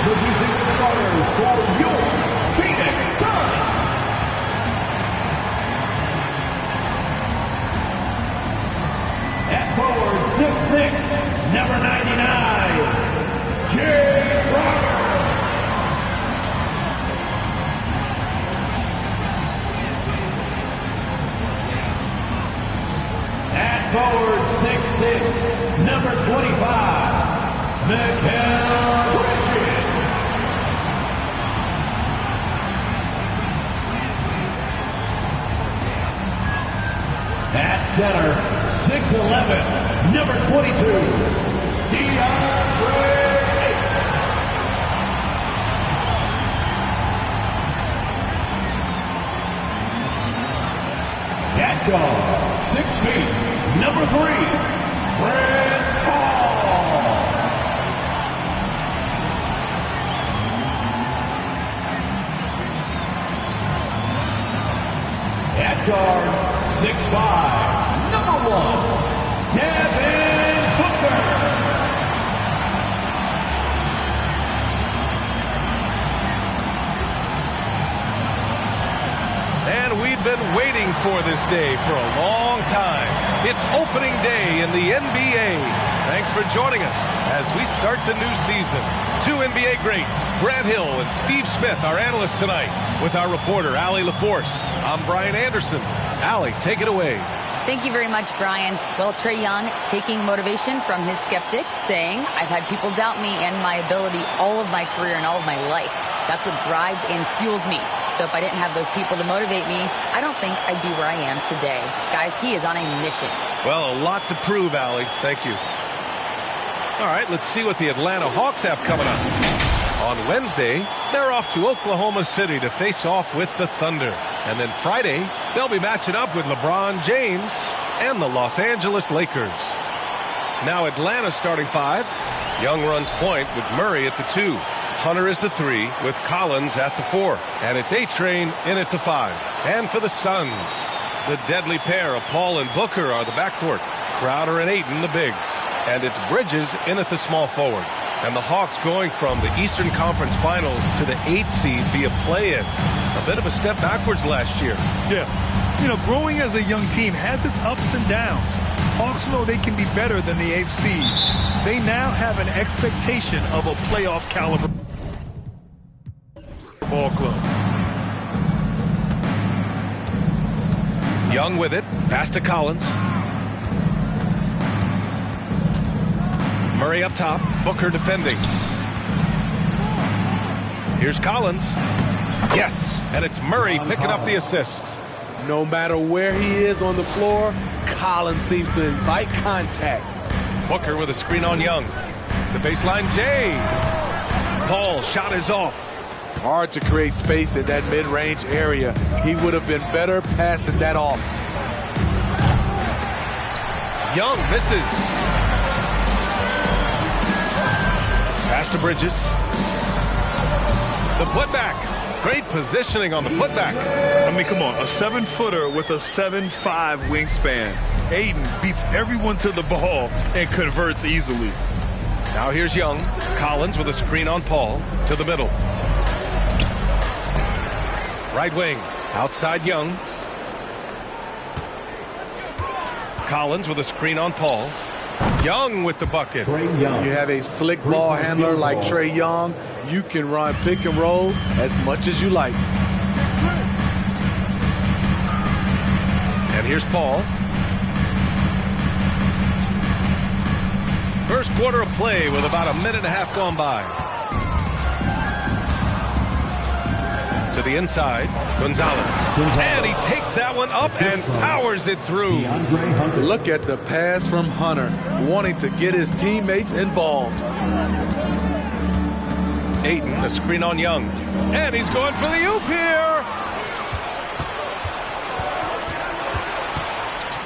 Introducing the starters for your Phoenix Suns. At forward, 6'6", number 99, Jay Rocker. At forward, 6'6", number 25, Mikal Bridges. At center, 6'11", number 22, DeAndre Ayton. At guard, 6 feet, number 3, Chris Paul. At guard, 6'5", number 1, Devin Booker. And we've been waiting for this day for a long time. It's opening day in the NBA. Thanks for joining us as we start the new season. Two NBA greats, Grant Hill and Steve Smith, our analysts tonight, with our reporter, Allie LaForce. I'm Brian Anderson. Allie, take it away. Thank you very much, Brian. Well, Trae Young taking motivation from his skeptics, saying, I've had people doubt me and my ability all of my career and all of my life. That's what drives and fuels me. So if I didn't have those people to motivate me, I don't think I'd be where I am today. Guys, he is on a mission. Well, a lot to prove, Allie. Thank you. All right, let's see what the Atlanta Hawks have coming up. On Wednesday, they're off to Oklahoma City to face off with the Thunder. And then Friday, they'll be matching up with LeBron James and the Los Angeles Lakers. Now Atlanta's starting 5. Young runs point with Murray at the 2. Hunter is the 3 with Collins at the 4. And it's A-Train in at the 5. And for the Suns, the deadly pair of Paul and Booker are the backcourt. Crowder and Ayton the bigs. And it's Bridges in at the small forward. And the Hawks going from the Eastern Conference Finals to the 8th seed via play-in. A bit of a step backwards last year. Yeah. You know, growing as a young team has its ups and downs. Hawks know they can be better than the 8th seed. They now have an expectation of a playoff caliber ball club. Young with it. Pass to Collins. Murray up top. Booker defending. Here's Collins. Yes, and it's Murray picking up the assist. No matter where he is on the floor, Collins seems to invite contact. Booker with a screen on Young. The baseline, Jay. Paul shot is off. Hard to create space in that mid-range area. He would have been better passing that off. Young misses. Pass to Bridges. The putback. Great positioning on the putback. I mean, come on. A 7-footer with a 7'5" wingspan. Ayton beats everyone to the ball and converts easily. Now here's Young. Collins with a screen on Paul. To the middle. Right wing. Outside Young. Collins with a screen on Paul. Young with the bucket. You have a slick ball handler like Trae Young. You can run pick and roll as much as you like. And here's Paul. First quarter of play with about a minute and a half gone by. To the inside, Gonzalez. And he takes that one up and powers it through. Look at the pass from Hunter, wanting to get his teammates involved. Ayton, a screen on Young. And he's going for the oop here.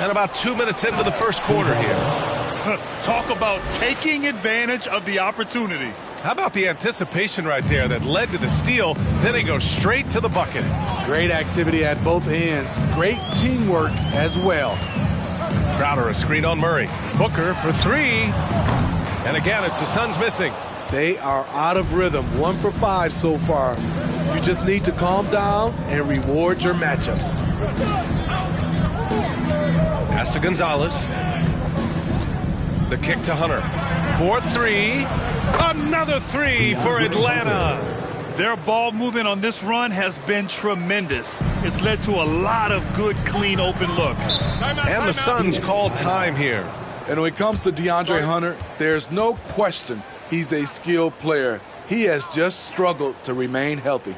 And about 2 minutes into the first quarter here. Talk about taking advantage of the opportunity. How about the anticipation right there that led to the steal? Then he goes straight to the bucket. Great activity at both ends. Great teamwork as well. Crowder a screen on Murray. Booker for 3. And again, it's the Suns missing. They are out of rhythm, 1 for 5 so far. You just need to calm down and reward your matchups. Pass to Gonzalez. The kick to Hunter. 4-3. Another 3 for Atlanta. Their ball movement on this run has been tremendous. It's led to a lot of good, clean, open looks. And the Suns call time here. And when it comes to DeAndre Hunter, there's no question he's a skilled player. He has just struggled to remain healthy.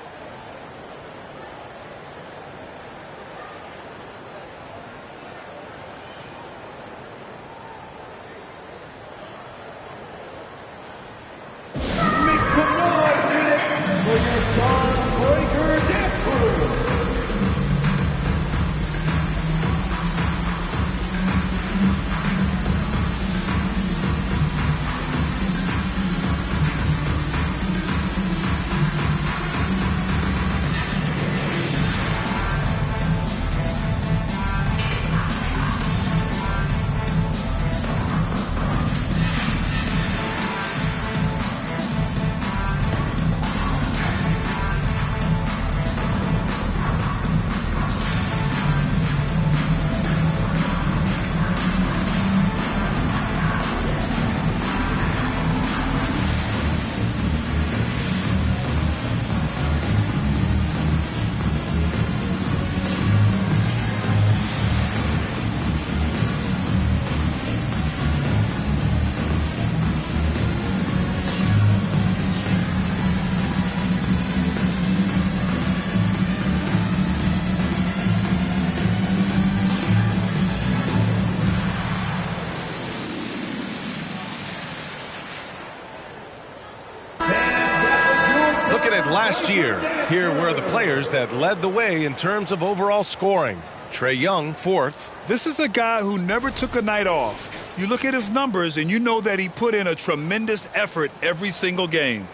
Last year, here were the players that led the way in terms of overall scoring. Trae Young, 4th. This is a guy who never took a night off. You look at his numbers and you know that he put in a tremendous effort every single game.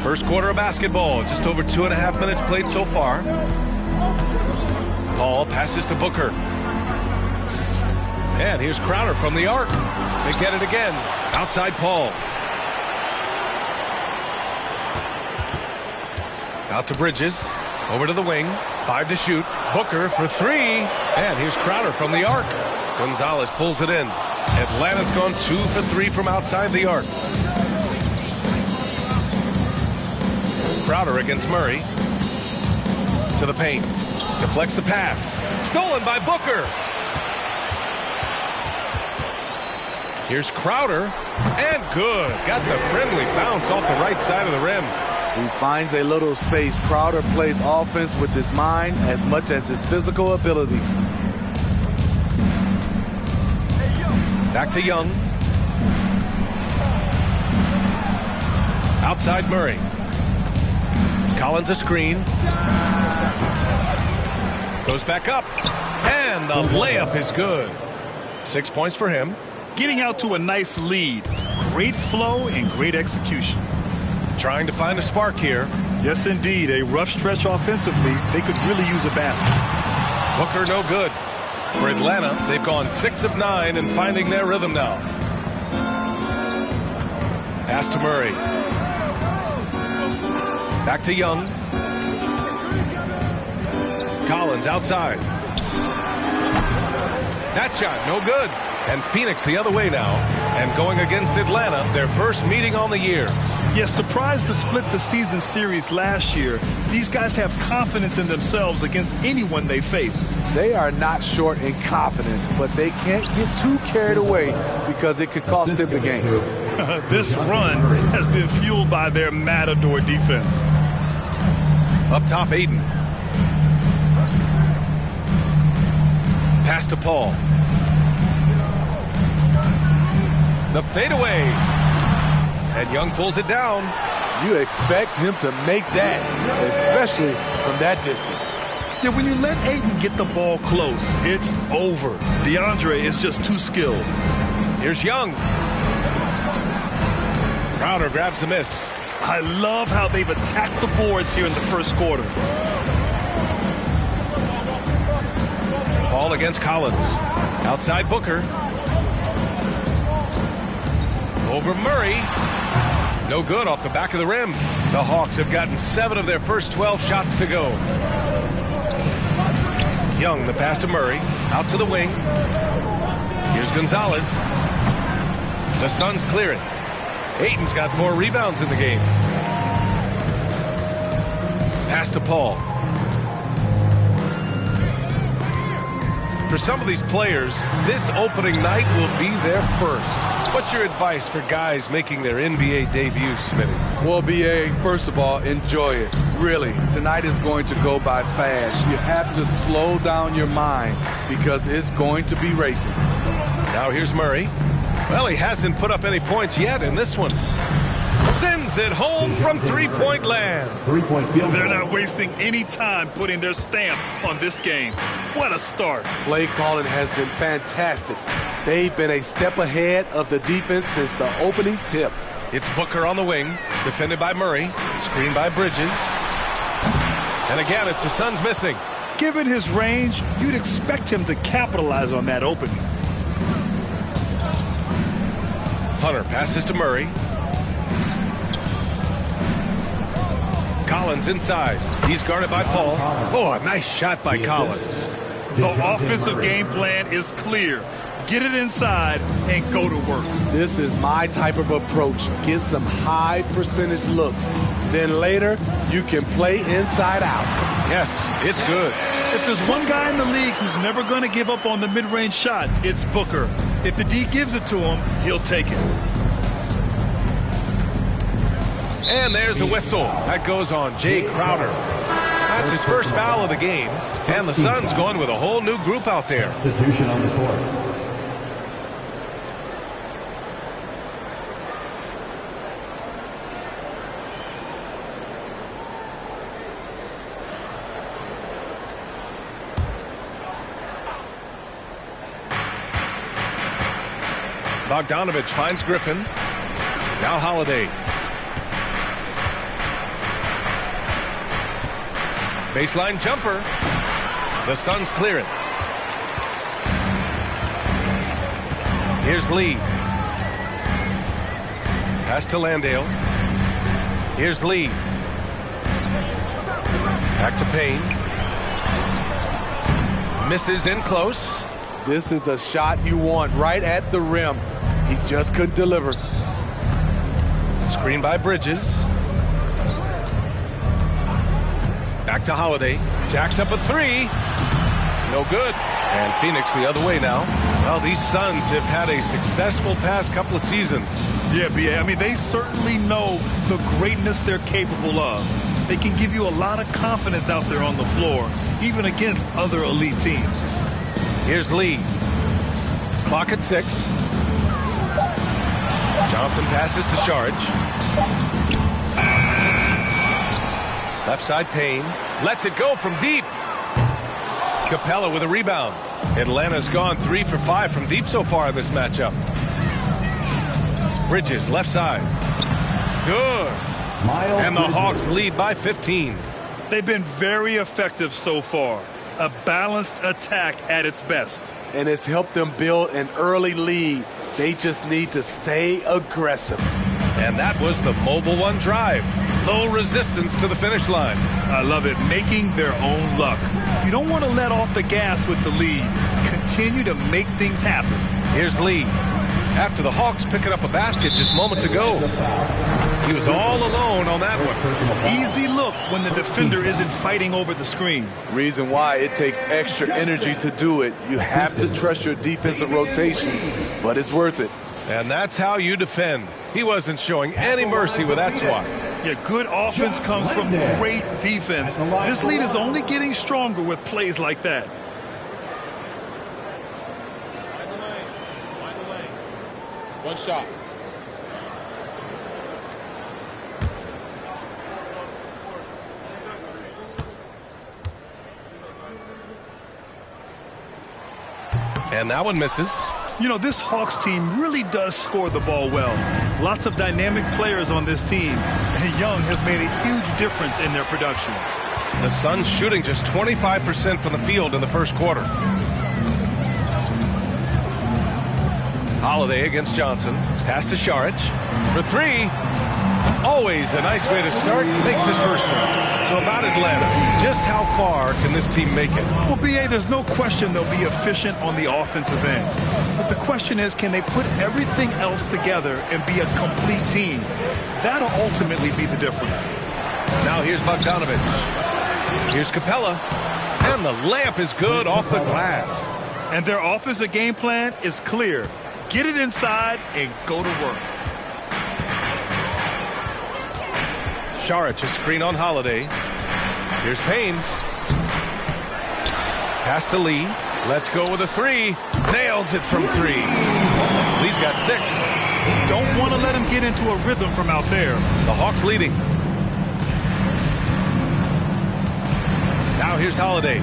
First quarter of basketball, just over 2.5 minutes played so far. Paul passes to Booker. And here's Crowder from the arc. They get it again. Outside Paul. Out to Bridges. Over to the wing. 5 to shoot. Booker for 3. And here's Crowder from the arc. Gonzalez pulls it in. Atlanta's gone 2 for 3 from outside the arc. Crowder against Murray. To the paint. Deflects the pass. Stolen by Booker. Here's Crowder. And good. Got the friendly bounce off the right side of the rim. He finds a little space. Crowder plays offense with his mind as much as his physical ability. Back to Young. Outside Murray. Collins a screen. Goes back up. And the layup is good. 6 points for him. Getting out to a nice lead. Great flow and great execution. Trying to find a spark here. Yes, indeed. A rough stretch offensively. They could really use a basket. Booker no good. For Atlanta, they've gone 6 of 9 and finding their rhythm now. Pass to Murray. Back to Young. Collins outside. That shot, no good. And Phoenix the other way now. And going against Atlanta, their first meeting on the year. Yes, surprised to split the season series last year. These guys have confidence in themselves against anyone they face. They are not short in confidence, but they can't get too carried away because it could cost them the game. This run has been fueled by their matador defense. Up top, Aiden. Pass to Paul. The fadeaway. And Young pulls it down. You expect him to make that, especially from that distance. Yeah, when you let Aiden get the ball close, it's over. DeAndre is just too skilled. Here's Young. Crowder grabs the miss. I love how they've attacked the boards here in the first quarter. Ball against Collins. Outside Booker. Over Murray. No good off the back of the rim. The Hawks have gotten 7 of their first 12 shots to go. Young, the pass to Murray. Out to the wing. Here's Gonzalez. The Suns clear it. Ayton's got 4 rebounds in the game. Pass to Paul. For some of these players, this opening night will be their first. What's your advice for guys making their NBA debuts, Smitty? Well, B.A., first of all, enjoy it. Really, tonight is going to go by fast. You have to slow down your mind because it's going to be racing. Now here's Murray. Well, he hasn't put up any points yet in this one. Sends it home from three-point land. Three-point field. They're not wasting any time putting their stamp on this game. What a start. Play calling has been fantastic. They've been a step ahead of the defense since the opening tip. It's Booker on the wing, defended by Murray, screened by Bridges. And again, it's the Suns missing. Given his range, you'd expect him to capitalize on that opening. Hunter passes to Murray. Collins inside. He's guarded by Paul. Oh, a nice shot by Collins. The offensive game plan is clear. Get it inside and go to work. This is my type of approach. Get some high percentage looks. Then later, you can play inside out. Yes, it's good. If there's one guy in the league who's never going to give up on the mid-range shot, it's Booker. If the D gives it to him, he'll take it. And there's a whistle. That goes on Jay Crowder. That's his first foul of the game. And the Suns going with a whole new group out there. Substitution on the court. Bogdanovich finds Griffin. Now Holiday. Baseline jumper. The Suns clear it. Here's Lee. Pass to Landale. Here's Lee. Back to Payne. Misses in close. This is the shot you want right at the rim. He just couldn't deliver. Screen by Bridges. Back to Holiday. Jacks up a 3. No good. And Phoenix the other way now. Well, these Suns have had a successful past couple of seasons. Yeah, B.A. I mean, they certainly know the greatness they're capable of. They can give you a lot of confidence out there on the floor, even against other elite teams. Here's Lee. Clock at 6. Johnson passes to Sharge. Left side Payne. Lets it go from deep. Capella with a rebound. Atlanta's gone 3 for 5 from deep so far in this matchup. Bridges, left side. Good. And the Hawks lead by 15. They've been very effective so far. A balanced attack at its best. And it's helped them build an early lead. They just need to stay aggressive. And that was the Mobile One drive. Low resistance to the finish line. I love it. Making their own luck. You don't want to let off the gas with the lead. Continue to make things happen. Here's Lee. After the Hawks picking up a basket just moments ago. He was all alone on that one. Easy look when the defender isn't fighting over the screen. Reason why it takes extra energy to do it. You have to trust your defensive rotations, but it's worth it. And that's how you defend. He wasn't showing any mercy with that swat. Yeah, good offense comes from great defense. This lead is only getting stronger with plays like that. One shot. And that one misses. You know, this Hawks team really does score the ball well. Lots of dynamic players on this team, and Young has made a huge difference in their production. The Suns shooting just 25% from the field in the first quarter. Holiday against Johnson. Pass to Šarić for three. Always a nice way to start. Makes his first one. So about Atlanta, just how far can this team make it? Well, B.A., there's no question they'll be efficient on the offensive end. But the question is, can they put everything else together and be a complete team? That'll ultimately be the difference. Now here's Bogdanović. Here's Capella. And the layup is good off the glass. And their offensive game plan is clear. Get it inside and go to work. Šarić, a screen on Holiday. Here's Payne. Pass to Lee. Let's go with a three. Nails it from three. Lee's got 6. Don't want to let him get into a rhythm from out there. The Hawks leading. Now here's Holiday.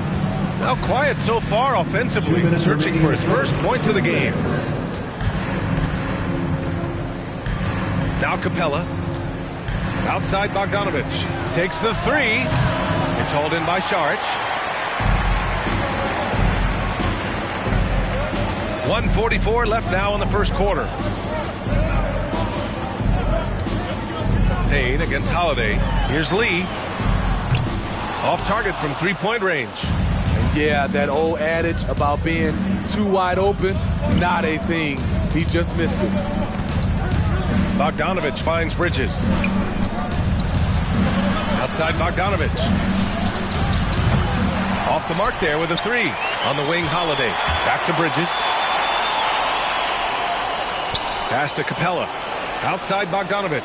Now quiet so far offensively. Searching for his first points of the game. Now Capella. Outside Bogdanović. Takes the three. It's hauled in by Šarić. 1:44 left now in the first quarter. Payne against Holiday. Here's Lee. Off target from three-point range. And yeah, that old adage about being too wide open, not a thing. He just missed it. Bogdanović finds Bridges. Outside Bogdanović. Off the mark there with a three. On the wing, Holiday. Back to Bridges. Pass to Capella. Outside Bogdanović.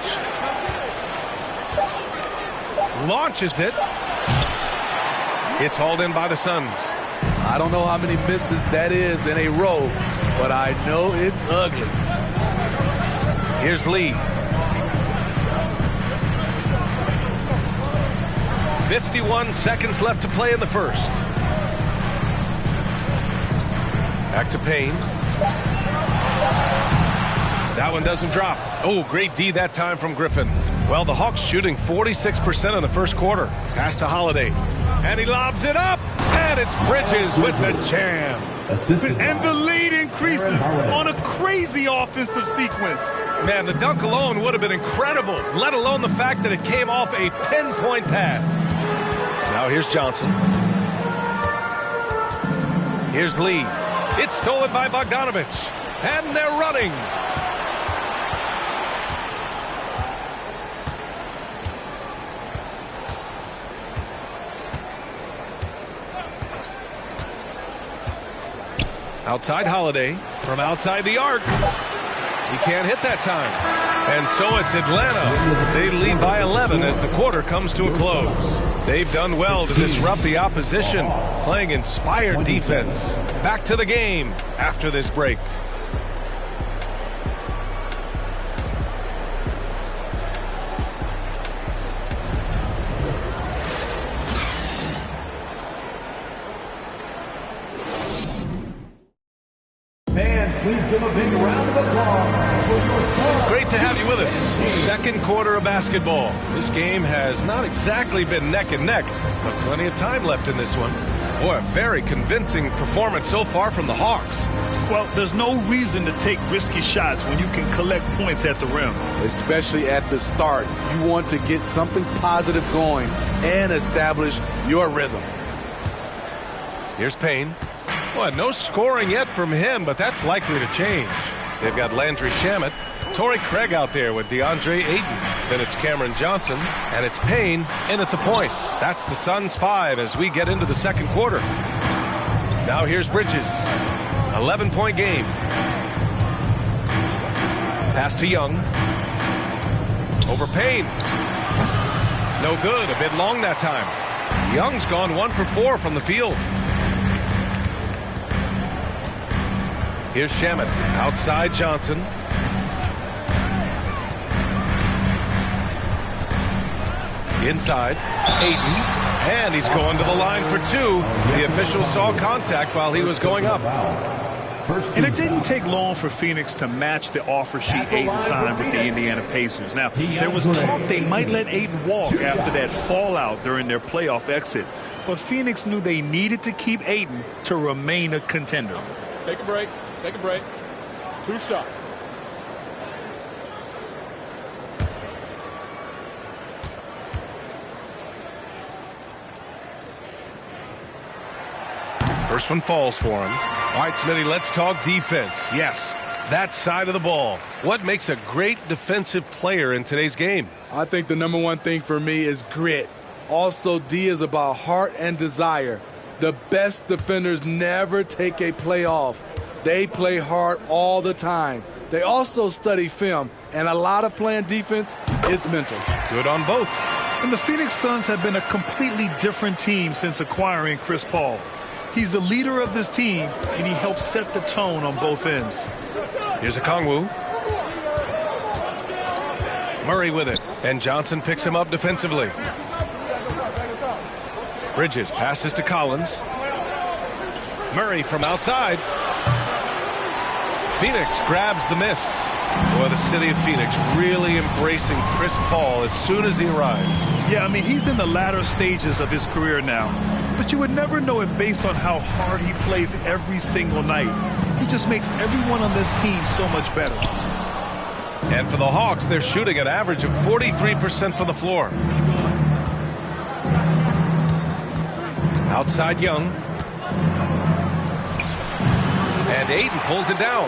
Launches it. It's hauled in by the Suns. I don't know how many misses that is in a row, but I know it's ugly. Here's Lee. 51 seconds left to play in the first. Back to Payne. That one doesn't drop. Oh, great D that time from Griffin. Well, the Hawks shooting 46% in the first quarter. Pass to Holiday. And he lobs it up. And it's Bridges with the jam. And the lead increases on a crazy offensive sequence. Man, the dunk alone would have been incredible, let alone the fact that it came off a pinpoint pass. Now here's Johnson. Here's Lee. It's stolen by Bogdanović. And they're running. Outside Holiday from outside the arc. He can't hit that time. And so it's Atlanta. They lead by 11 as the quarter comes to a close. They've done well to disrupt the opposition, playing inspired defense. Back to the game after this break. Please give a big round of applause. Great to have you with us. Second quarter of basketball. This game has not exactly been neck and neck, but plenty of time left in this one. Boy, a very convincing performance so far from the Hawks. Well, there's no reason to take risky shots when you can collect points at the rim. Especially at the start. You want to get something positive going and establish your rhythm. Here's Payne. Well, no scoring yet from him, but that's likely to change. They've got Landry Shamet, Torrey Craig out there with DeAndre Ayton. Then it's Cameron Johnson, and it's Payne in at the point. That's the Suns' 5 as we get into the second quarter. Now here's Bridges. 11-point game. Pass to Young. Over Payne. No good. A bit long that time. Young's gone 1 for 4 from the field. Here's Shamet. Outside Johnson. Inside. Ayton. And he's going to the line for 2. The official saw contact while he was going up. First And it didn't take long for Phoenix to match the offer sheet Ayton signed with the Indiana Pacers. Now, there was talk they might let Ayton walk after that fallout during their playoff exit. But Phoenix knew they needed to keep Ayton to remain a contender. Take a break. Take a break. 2 shots. First one falls for him. All right, Smitty, let's talk defense. Yes, that side of the ball. What makes a great defensive player in today's game? I think the number one thing for me is grit. Also, D is about heart and desire. The best defenders never take a play off. They play hard all the time. They also study film, and a lot of playing defense is mental. Good on both. And the Phoenix Suns have been a completely different team since acquiring Chris Paul. He's the leader of this team, and he helps set the tone on both ends. Here's Okongwu. Murray with it, and Johnson picks him up defensively. Bridges passes to Collins. Murray from outside. Phoenix grabs the miss. Boy, the city of Phoenix really embracing Chris Paul as soon as he arrived. Yeah, I mean, he's in the latter stages of his career now. But you would never know it based on how hard he plays every single night. He just makes everyone on this team so much better. And for the Hawks, they're shooting an average of 43% from the floor. Outside Young. And Ayton pulls it down.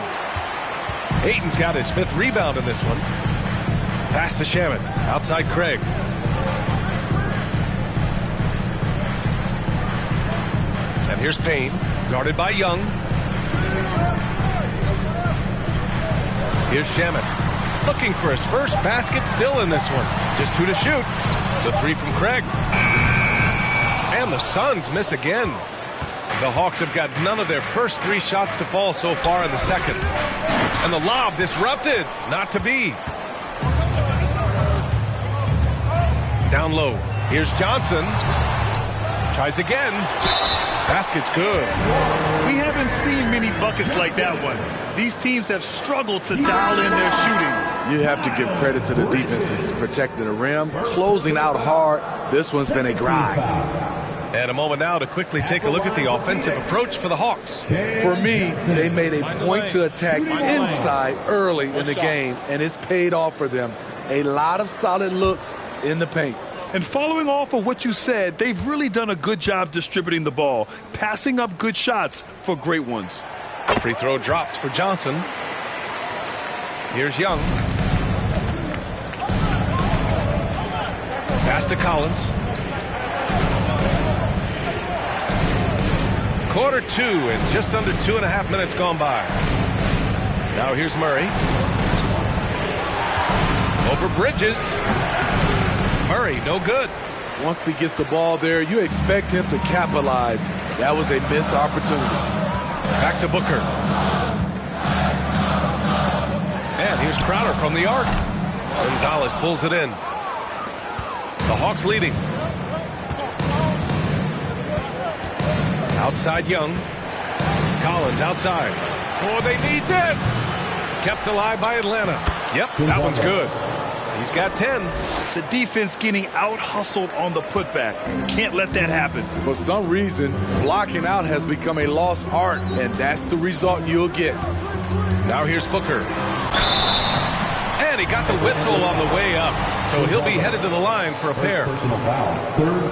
Ayton's got his 5th rebound in this one. Pass to Shamet. Outside Craig. And here's Payne, guarded by Young. Here's Shamet, looking for his first basket, still in this one. Just 2 to shoot. The 3 from Craig. And the Suns miss again. The Hawks have got none of their first 3 shots to fall so far in the second. And the lob disrupted. Not to be. Down low. Here's Johnson. Tries again. Basket's good. We haven't seen many buckets like that one. These teams have struggled to dial in their shooting. You have to give credit to the defenses, protecting the rim, closing out hard. This one's been a grind. And a moment now to quickly take a look at the offensive approach for the Hawks. For me, they made a point to attack inside early in the game, and it's paid off for them. A lot of solid looks in the paint. And following off of what you said, they've really done a good job distributing the ball, passing up good shots for great ones. Free throw dropped for Johnson. Here's Young. Pass to Collins. Quarter 2 and just under 2.5 minutes gone by. Now here's Murray. Over Bridges. Murray, no good. Once he gets the ball there, you expect him to capitalize. That was a missed opportunity. Back to Booker. And here's Crowder from the arc. Gonzalez pulls it in. The Hawks leading. Outside Young. Collins outside. Oh, they need this. Kept alive by Atlanta. Yep, that one's good. He's got 10. The defense getting out-hustled on the putback. Can't let that happen. For some reason, blocking out has become a lost art, and that's the result you'll get. Now here's Booker. And he got the whistle on the way up, so he'll be headed to the line for a pair.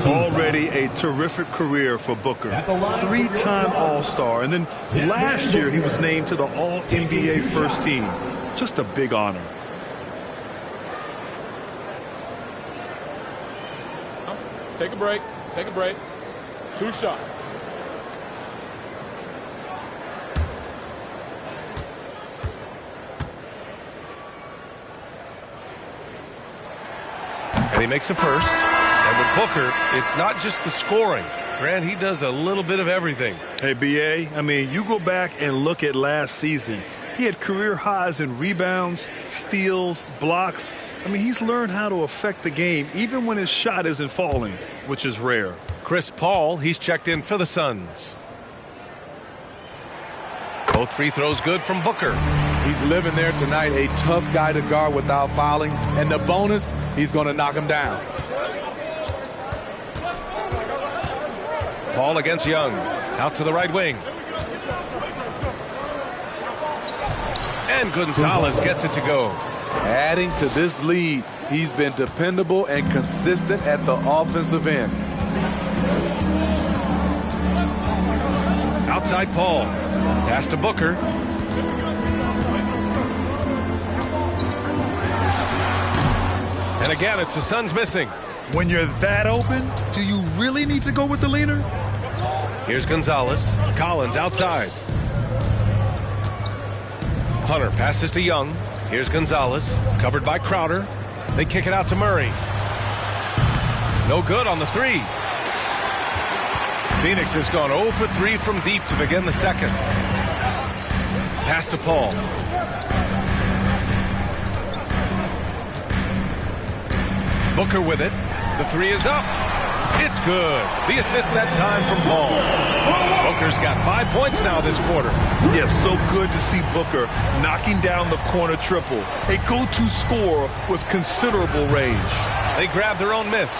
Already a terrific career for Booker. 3-time All-Star, and then last year he was named to the All-NBA First Team. Just a big honor. Take a break. Take a break. 2 shots. And he makes a first. And with Booker, it's not just the scoring. Grant, he does a little bit of everything. Hey, B.A., I mean, you go back and look at last season. He had career highs in rebounds, steals, blocks. I mean, he's learned how to affect the game, even when his shot isn't falling, which is rare. Chris Paul, he's checked in for the Suns. Both free throws good from Booker. He's living there tonight, a tough guy to guard without fouling. And the bonus, he's going to knock him down. Paul against Young. Out to the right wing. And Gonzalez gets it to go. Adding to this lead, he's been dependable and consistent at the offensive end. Outside Paul. Pass to Booker. And again, it's the Suns missing. When you're that open, do you really need to go with the leaner? Here's Gonzalez. Collins outside. Hunter passes to Young. Here's Gonzalez. Covered by Crowder. They kick it out to Murray. No good on the three. Phoenix has gone 0 for 3 from deep to begin the second. Pass to Paul. Booker with it. The three is up. It's good. The assist that time from Paul. Booker's got 5 points now this quarter. Yes, so good to see Booker knocking down the corner triple. A go-to scorer with considerable range. They grab their own miss.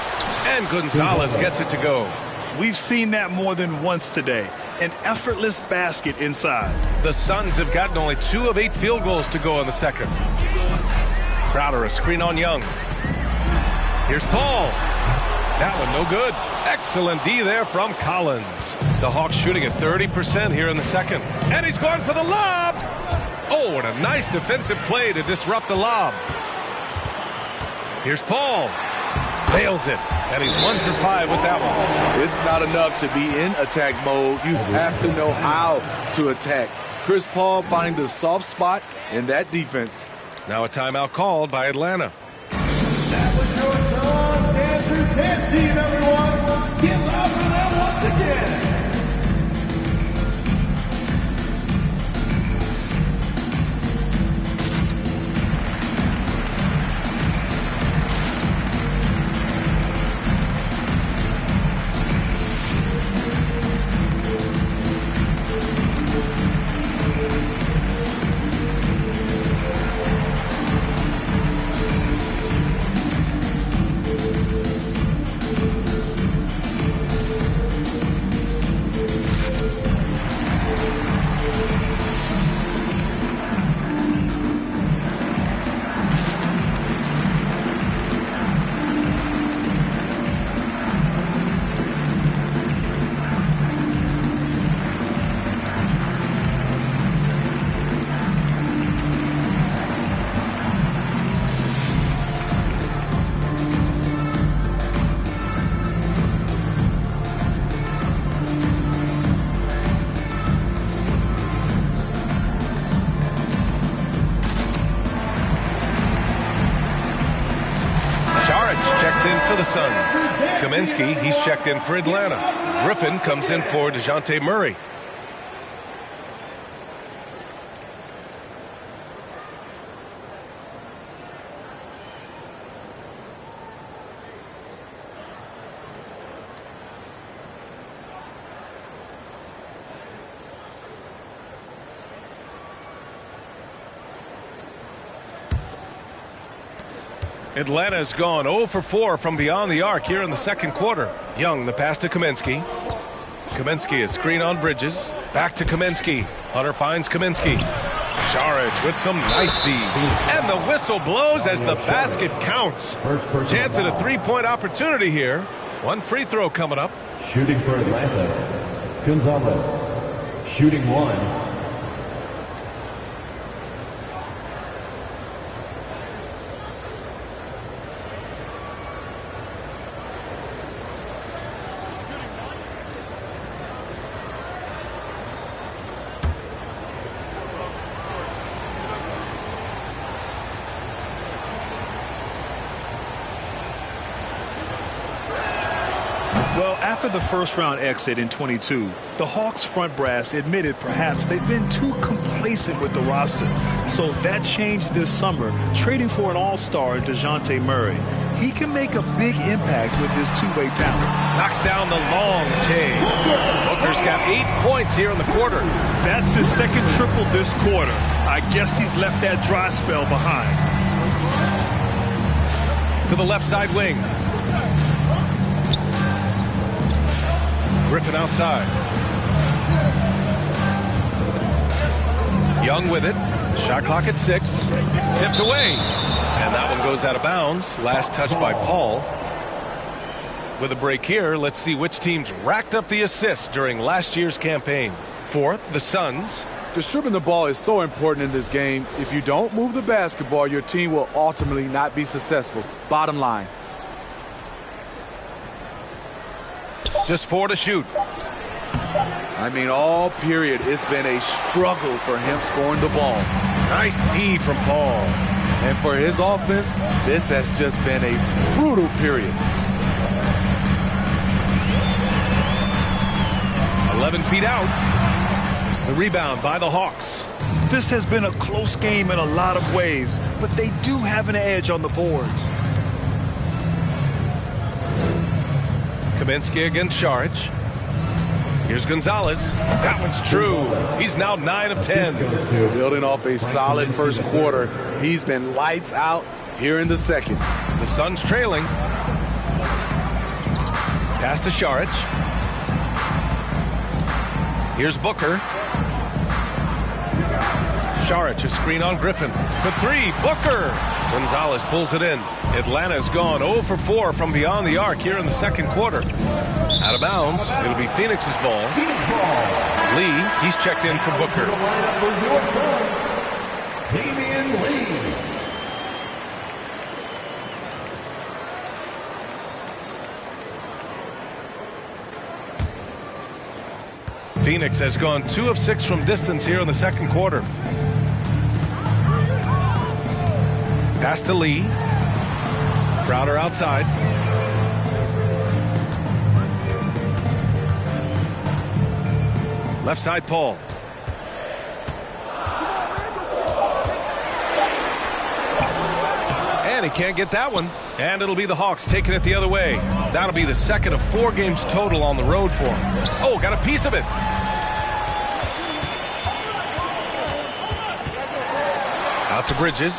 And Gonzalez gets it to go. We've seen that more than once today. An effortless basket inside. The Suns have gotten only 2 of 8 field goals to go in the second. Crowder a screen on Young. Here's Paul. That one no good. Excellent D there from Collins. The Hawks shooting at 30% here in the second. And he's going for the lob. Oh, and a nice defensive play to disrupt the lob. Here's Paul. Nails it. And he's 1 for 5 with that one. It's not enough to be in attack mode. You have to know how to attack. Chris Paul finding the soft spot in that defense. Now a timeout called by Atlanta. That was your son, Andrew Team, everyone. Get loud for that once again. For the Suns. Kaminsky, he's checked in for Atlanta. Griffin comes in for DeJounte Murray. Atlanta's gone 0 for 4 from beyond the arc here in the second quarter. Young, the pass to Kaminsky. Kaminsky is screen on Bridges. Back to Kaminsky. Hunter finds Kaminsky. Saric with some nice D. And the whistle blows as the basket counts. Chance at a three-point opportunity here. One free throw coming up. Shooting for Atlanta, Gonzalez. Shooting one. Well, after the first-round exit in 22, the Hawks front brass admitted perhaps they've been too complacent with the roster. So that changed this summer, trading for an all-star in DeJounte Murray. he can make a big impact with his two-way talent. Knocks down the long take. Booker's got 8 points here in the quarter. That's his second triple this quarter. I guess he's left that dry spell behind. To the left side wing. Griffin outside. Young with it. Shot clock at 6. Tipped away. And that one goes out of bounds. Last touch by Paul. With a break here, let's see which teams racked up the assists during last year's campaign. Fourth, the Suns. Distributing the ball is so important in this game. If you don't move the basketball, your team will ultimately not be successful. Bottom line. Just 4 to shoot. I mean, all period, it's been a struggle for him scoring the ball. Nice D from Paul. And for his offense, this has just been a brutal period. 11 feet out. The rebound by the Hawks. This has been a close game in a lot of ways, but they do have an edge on the boards. Kaminsky against Saric. Here's Gonzalez. That one's true. He's now 9 of 10. Building off a solid first quarter, he's been lights out here in the second. The Suns trailing. Pass to Saric. Here's Booker. Saric, a screen on Griffin. For 3, Booker. Gonzalez pulls it in. Atlanta's gone 0 for 4 from beyond the arc here in the second quarter. Out of bounds. It'll be Phoenix's ball. Lee, he's checked in for Booker. For your Suns, Damian Lee. Phoenix has gone 2 of 6 from distance here in the second quarter. Pass to Lee. Crowder outside. Left side, Paul. And he can't get that one. And it'll be the Hawks taking it the other way. That'll be the second of 4 games total on the road for him. Oh, got a piece of it. Out to Bridges.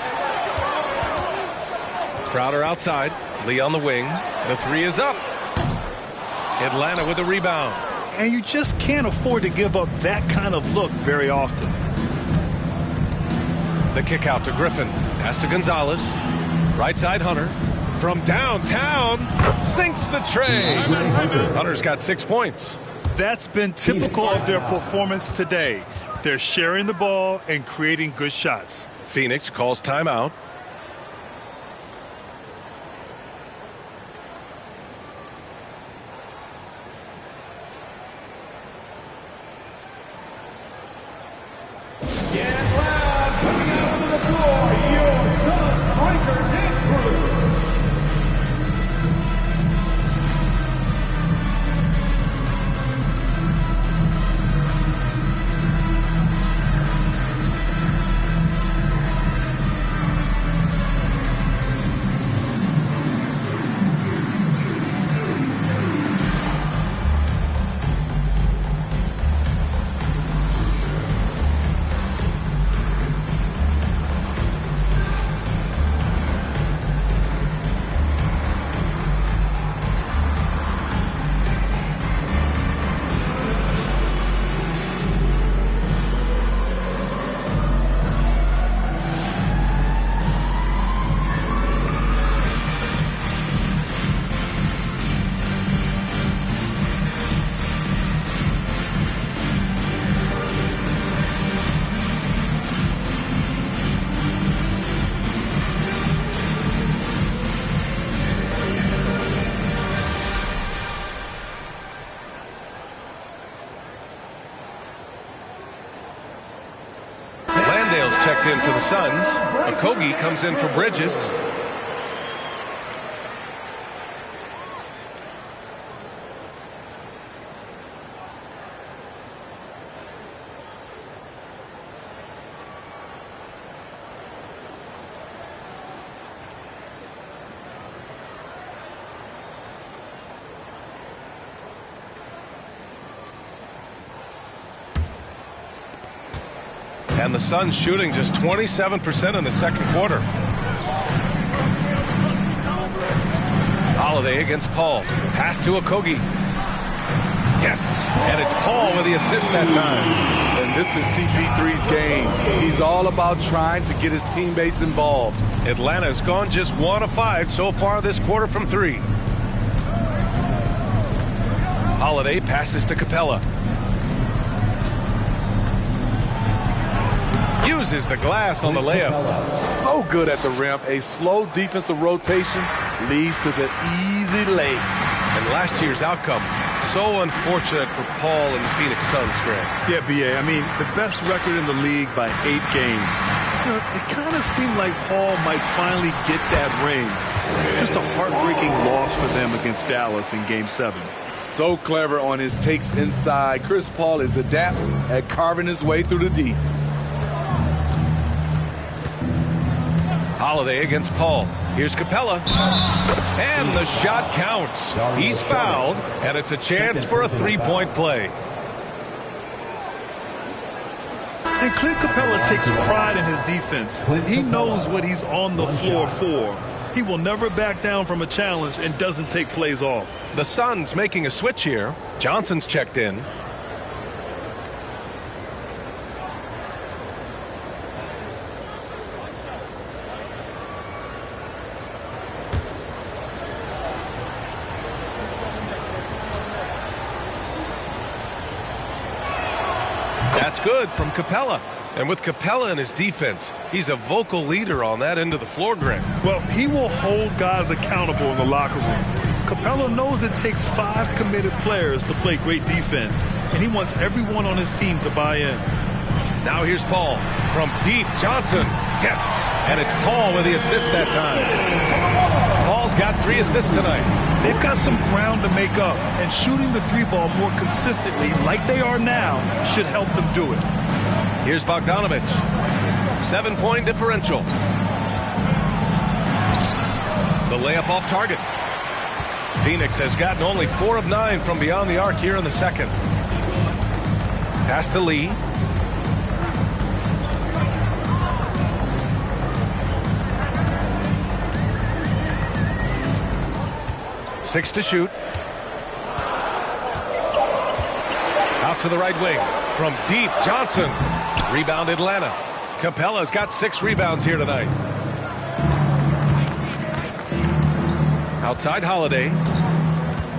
Crowder outside. Lee on the wing. The 3 is up. Atlanta with a rebound. And you just can't afford to give up that kind of look very often. The kick out to Griffin. Pass to Gonzalez. Right side, Hunter. From downtown, sinks the tray. Hunter's got 6 points. That's been typical of their performance today. They're sharing the ball and creating good shots. Phoenix calls timeout. Get loud, coming out onto the floor, your Suns Breaker Dance Crew. Checked in for the Suns. Okogie comes in for Bridges. And the Suns shooting just 27% in the second quarter. Holiday against Paul. Pass to Okogie. Yes, and it's Paul with the assist that time. And this is CP3's game. He's all about trying to get his teammates involved. Atlanta's gone just 1 of 5 so far this quarter from 3. Holiday passes to Capella. Uses the glass on the layup. So good at the rim. A slow defensive rotation leads to the easy lay. And last year's outcome, so unfortunate for Paul and the Phoenix Suns, Greg. Yeah, B.A. I mean, the best record in the league by 8 games. You know, it kind of seemed like Paul might finally get that ring. Just a heartbreaking loss for them against Dallas in Game 7. So clever on his takes inside. Chris Paul is adept at carving his way through the D. Holiday against Paul. Here's Capella. And the shot counts. He's fouled, and it's a chance for a three-point play. And Clint Capella takes pride in his defense. He knows what he's on the floor for. He will never back down from a challenge and doesn't take plays off. The Suns making a switch here. Johnson's checked in. That's good from Capella. And with Capella in his defense, he's a vocal leader on that end of the floor, Greg. Well, he will hold guys accountable in the locker room. Capella knows it takes 5 committed players to play great defense, and he wants everyone on his team to buy in. Now here's Paul from deep. Johnson. Yes. And it's Paul with the assist that time. Paul's got 3 assists tonight. They've got some ground to make up, and shooting the 3-ball more consistently like they are now should help them do it. Here's Bogdanovich. 7-point differential. The layup off target. Phoenix has gotten only 4 of 9 from beyond the arc here in the second. Pass to Lee. Six to shoot. Out to the right wing. From deep, Johnson. Rebound Atlanta. Capella's got 6 rebounds here tonight. Outside Holiday.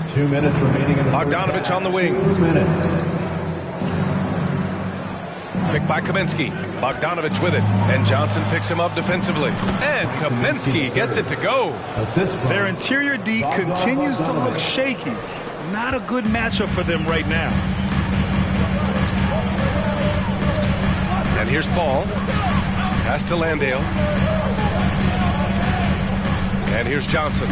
2 minutes remaining in the Bogdanovich on the wing. 2 minutes. Picked by Kaminsky. Bogdanovich with it. And Johnson picks him up defensively. And Kaminsky gets it to go. Their interior D continues to look shaky. Not a good matchup for them right now. And here's Paul. Pass to Landale. And here's Johnson.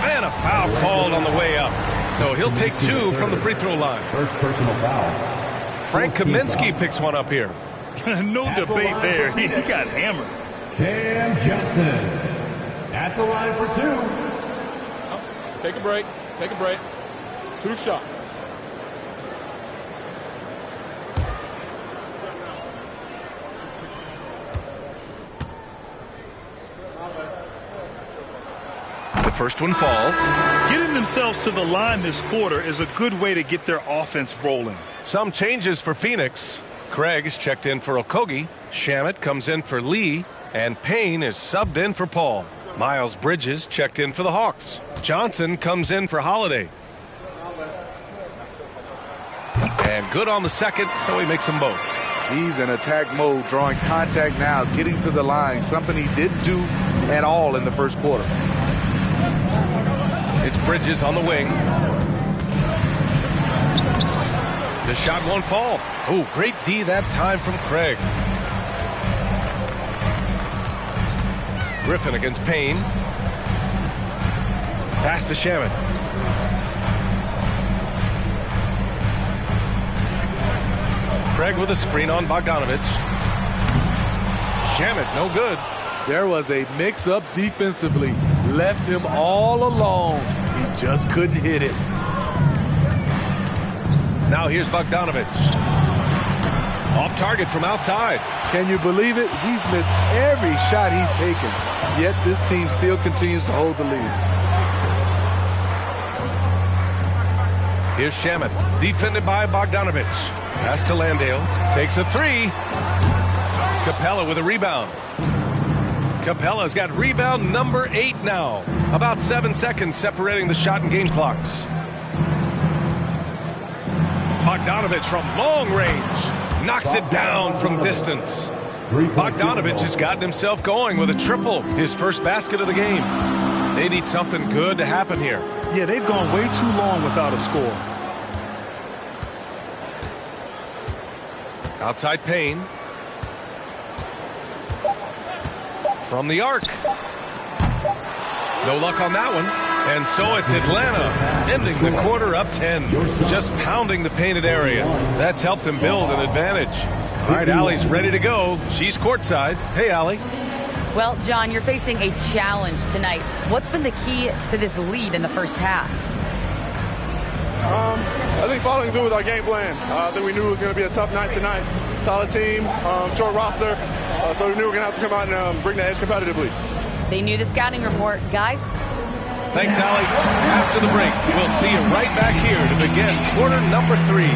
And a foul called on the way up. So he'll take 2 from the free throw line. First personal foul. Frank Kaminsky picks one up here. No debate there. He got hammered. Cam Johnson at the line for 2. Take a break. Take a break. 2 shots. The first one falls. Getting themselves to the line this quarter is a good way to get their offense rolling. Some changes for Phoenix. Craig is checked in for Okogie. Shamet comes in for Lee. And Payne is subbed in for Paul. Miles Bridges checked in for the Hawks. Johnson comes in for Holiday. And good on the second, so he makes them both. He's in attack mode, drawing contact now, getting to the line, something he didn't do at all in the first quarter. It's Bridges on the wing. The shot won't fall. Oh, great D that time from Craig. Griffin against Payne. Pass to Shamet. Craig with a screen on Bogdanovich. Shamet, no good. There was a mix-up defensively. Left him all alone. He just couldn't hit it. Now here's Bogdanovich. Off target from outside. Can you believe it? He's missed every shot he's taken, yet this team still continues to hold the lead. Here's Shamet, defended by Bogdanovich. Pass to Landale, takes a three. Capella with a rebound. Capella's got rebound number 8 now. About 7 seconds separating the shot and game clocks. Bogdanovich from long range. Knocks it down from distance. Bogdanovich has gotten himself going with a triple. His first basket of the game. They need something good to happen here. Yeah, they've gone way too long without a score. Outside Payne. From the arc. No luck on that one. And so it's Atlanta ending the quarter up 10. Just pounding the painted area. That's helped them build an advantage. All right, Allie's ready to go. She's courtside. Hey, Allie. Well, John, you're facing a challenge tonight. What's been the key to this lead in the first half? I think following through with our game plan. I think we knew it was going to be a tough night tonight. Solid team, short roster, so we knew we were going to have to come out and bring the edge competitively. They knew the scouting report. Guys? Thanks, Allie. After the break, we'll see you right back here to begin quarter number 3.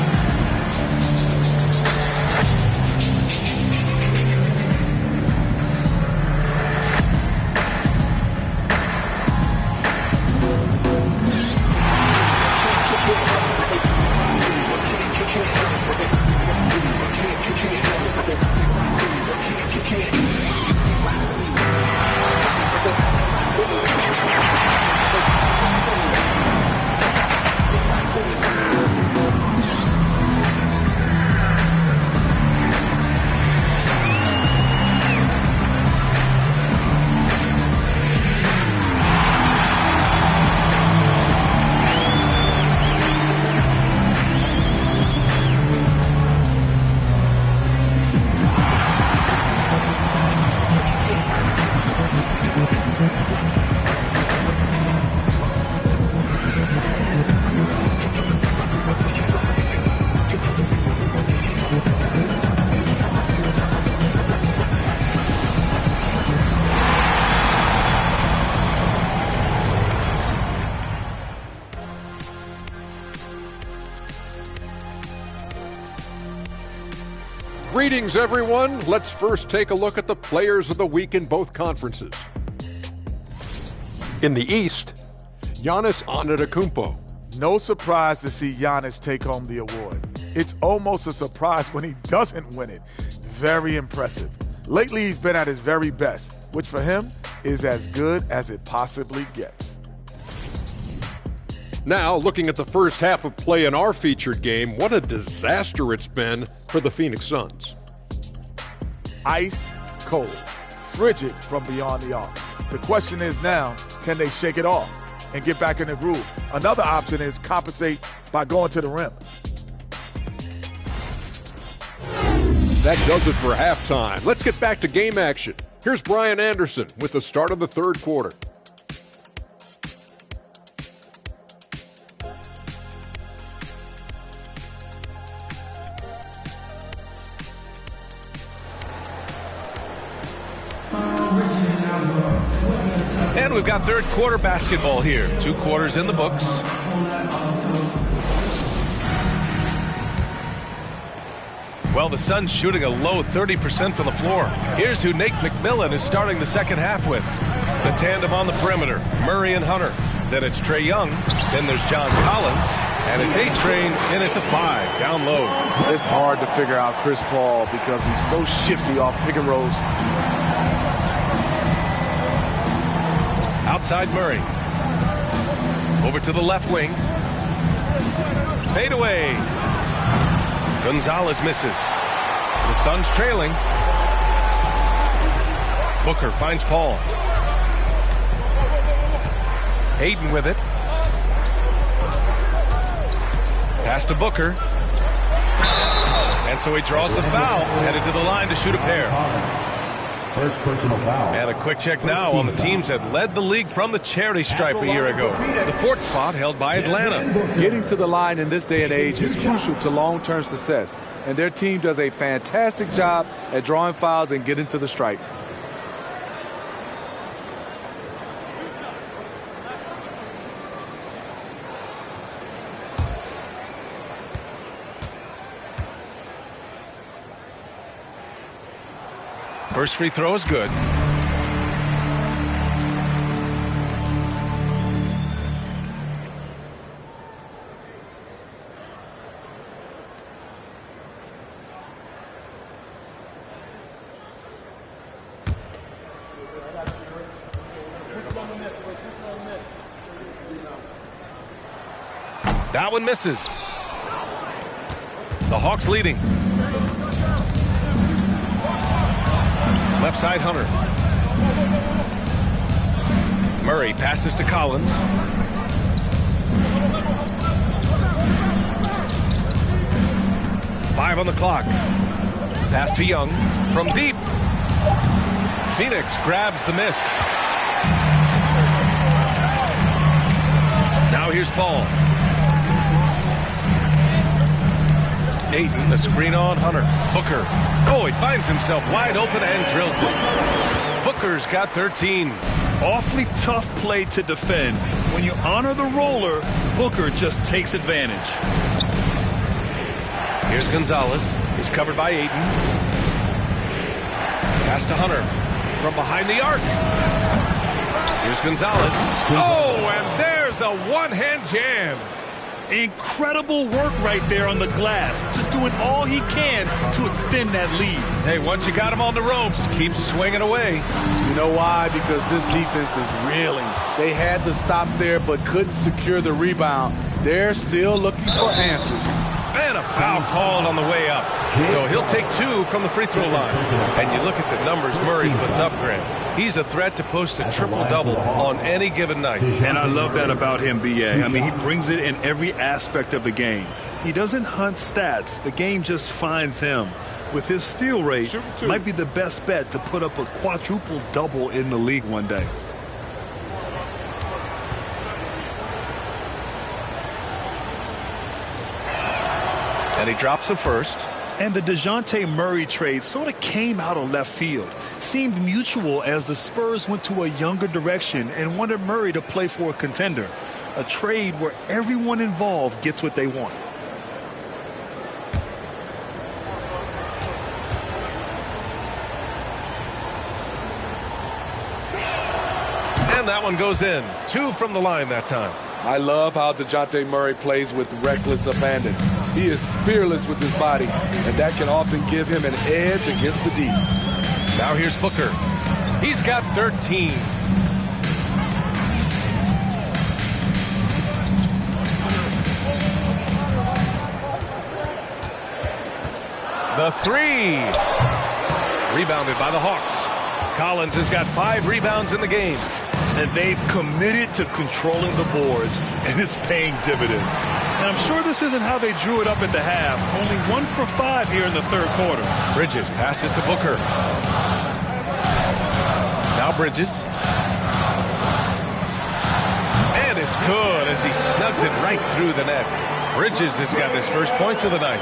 Greetings, everyone. Let's first take a look at the players of the week in both conferences. In the East, Giannis Antetokounmpo. No surprise to see Giannis take home the award. It's almost a surprise when he doesn't win it. Very impressive. Lately, he's been at his very best, which for him is as good as it possibly gets. Now, looking at the first half of play in our featured game, what a disaster it's been for the Phoenix Suns. Ice cold, frigid from beyond the arc. The question is now, can they shake it off and get back in the groove? Another option is compensate by going to the rim. That does it for halftime. Let's get back to game action. Here's Brian Anderson with the start of the third quarter. And we've got third quarter basketball here. 2 quarters in the books. Well, the Suns shooting a low 30% from the floor. Here's who Nate McMillan is starting the second half with. The tandem on the perimeter, Murray and Hunter. Then it's Trae Young. Then there's John Collins. And it's A-Train in at the 5, down low. It's hard to figure out Chris Paul because he's so shifty off pick and rolls. Outside Murray. Over to the left wing. Fade away. Gonzalez misses. The Suns trailing. Booker finds Paul. Hayden with it. Pass to Booker. And so he draws the foul, headed to the line to shoot a pair. First personal foul. And a quick check now on the teams that led the league from the charity stripe a year ago. The fourth spot held by Atlanta. Getting to the line in this day and age is crucial to long-term success, and their team does a fantastic job at drawing fouls and getting to the stripe. First free throw is good. That one misses. The Hawks leading. Left side, Hunter. Murray passes to Collins. Five on the clock. Pass to Young from deep. Phoenix grabs the miss. Now here's Paul. Ayton, a screen on Hunter. Booker. Oh, he finds himself wide open and drills it. Booker's got 13. Awfully tough play to defend. When you honor the roller, Booker just takes advantage. Here's Gonzalez. He's covered by Ayton. Pass to Hunter. From behind the arc. Here's Gonzalez. Oh, and there's a one-hand jam. Incredible work right there on the glass. Just doing all he can to extend that lead. Hey, once you got him on the ropes, keep swinging away. You know why? Because this defense is reeling. They had to stop there but couldn't secure the rebound. They're still looking for answers. And a foul called on the way up. So he'll take two from the free throw line. And you look at the numbers Murray puts up, Grant. He's a threat to post a triple-double on any given night. And I love that about him, B.A. I mean, he brings it in every aspect of the game. He doesn't hunt stats. The game just finds him. With his steal rate, might be the best bet to put up a quadruple-double in the league one day. And he drops the first. And the DeJounte Murray trade sort of came out of left field. Seemed mutual as the Spurs went to a younger direction and wanted Murray to play for a contender. A trade where everyone involved gets what they want. And that one goes in. Two from the line that time. I love how DeJounte Murray plays with reckless abandon. He is fearless with his body, and that can often give him an edge against the D. Now here's Booker. He's got 13. The three. Rebounded by the Hawks. Collins has got 5 rebounds in the game. And they've committed to controlling the boards, and it's paying dividends. And I'm sure this isn't how they drew it up at the half. Only 1 for 5 here in the third quarter. Bridges passes to Booker. Now Bridges. And it's good as he snugs it right through the net. Bridges has got his first points of the night.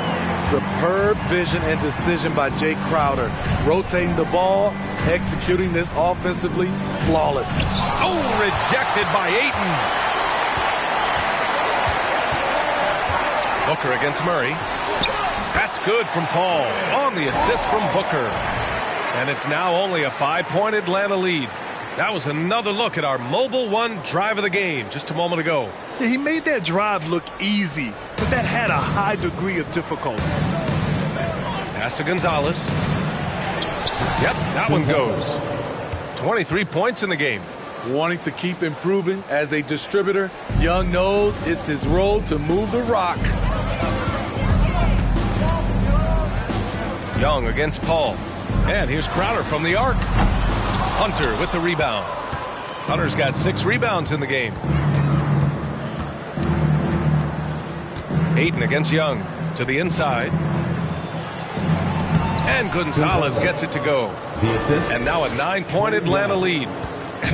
Superb vision and decision by Jay Crowder. Rotating the ball, executing this offensively, flawless. Oh, rejected by Ayton. Booker against Murray. That's good from Paul on the assist from Booker. And it's now only a 5-point Atlanta lead. That was another look at our Mobile One drive of the game just a moment ago. Yeah, he made that drive look easy, but that had a high degree of difficulty. Pass to Gonzalez. Yep, that one goes. 23 points in the game. Wanting to keep improving as a distributor, Young knows it's his role to move the rock. Young against Paul. And here's Crowder from the arc. Hunter with the rebound. Hunter's got 6 rebounds in the game. Ayton against Young to the inside. And Gonzalez gets it to go. And now a 9-point Atlanta lead.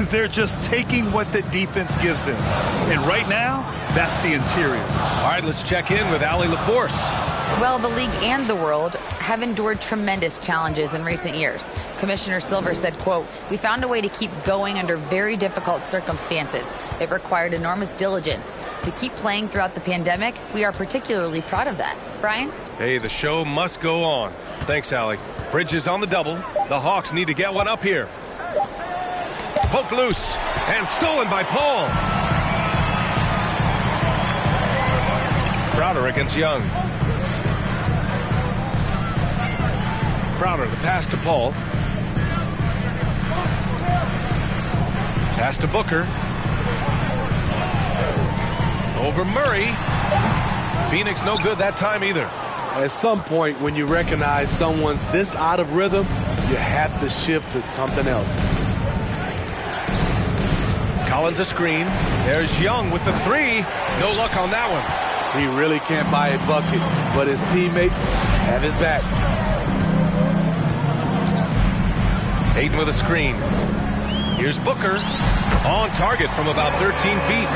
They're just taking what the defense gives them. And right now, that's the interior. All right, let's check in with Allie LaForce. Well, the league and the world have endured tremendous challenges in recent years. Commissioner Silver said, quote, "We found a way to keep going under very difficult circumstances. It required enormous diligence. To keep playing throughout the pandemic, we are particularly proud of that." Brian? Hey, the show must go on. Thanks, Allie. Bridges on the double. The Hawks need to get one up here. Poked loose and stolen by Paul. Crowder against Young. Crowder, the pass to Paul. Pass to Booker. Over Murray. Phoenix no good that time either. At some point, when you recognize someone's this out of rhythm, you have to shift to something else. Collins a screen. There's Young with the three. No luck on that one. He really can't buy a bucket, but his teammates have his back. Ayton with a screen. Here's Booker. On target from about 13 feet.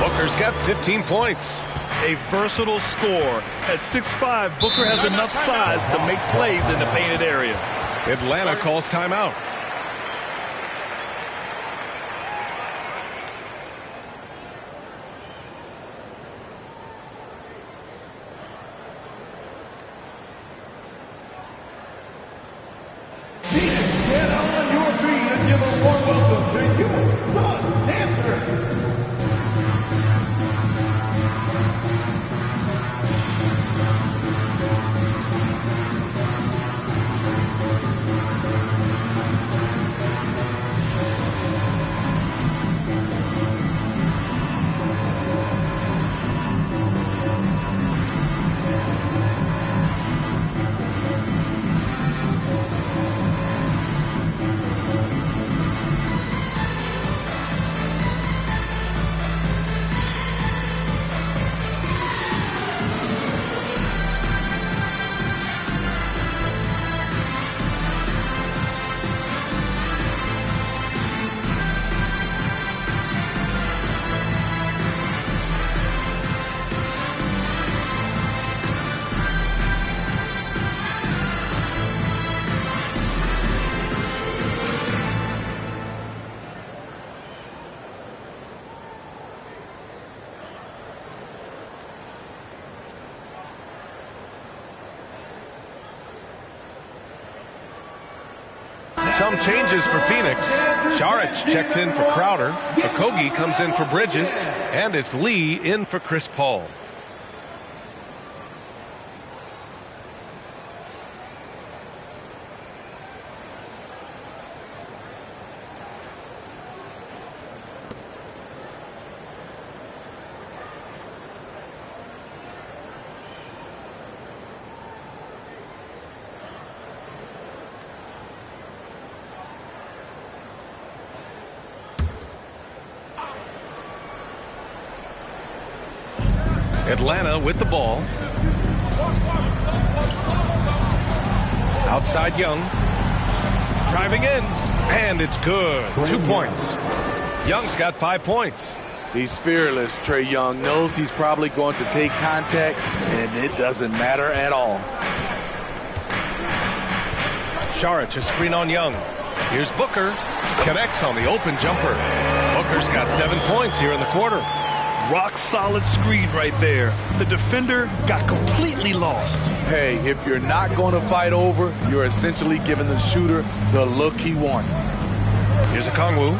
Booker's got 15 points. A versatile scorer. At 6'5", Booker has enough size to make plays in the painted area. Atlanta calls timeout. Get on your feet and give a warm welcome to your son, Dancer. Some changes for Phoenix. Saric checks in for Crowder. Okogie comes in for Bridges. And it's Lee in for Chris Paul. Atlanta with the ball. Outside Young. Driving in. And it's good. 2 points. Young's got 5 points. He's fearless. Trae Young knows he's probably going to take contact, and it doesn't matter at all. Saric a screen on Young. Here's Booker. Connects on the open jumper. Booker's got 7 points here in the quarter. Rock solid screen right there. The defender got completely lost. Hey, if you're not going to fight over, you're essentially giving the shooter the look he wants. Here's a Okongwu.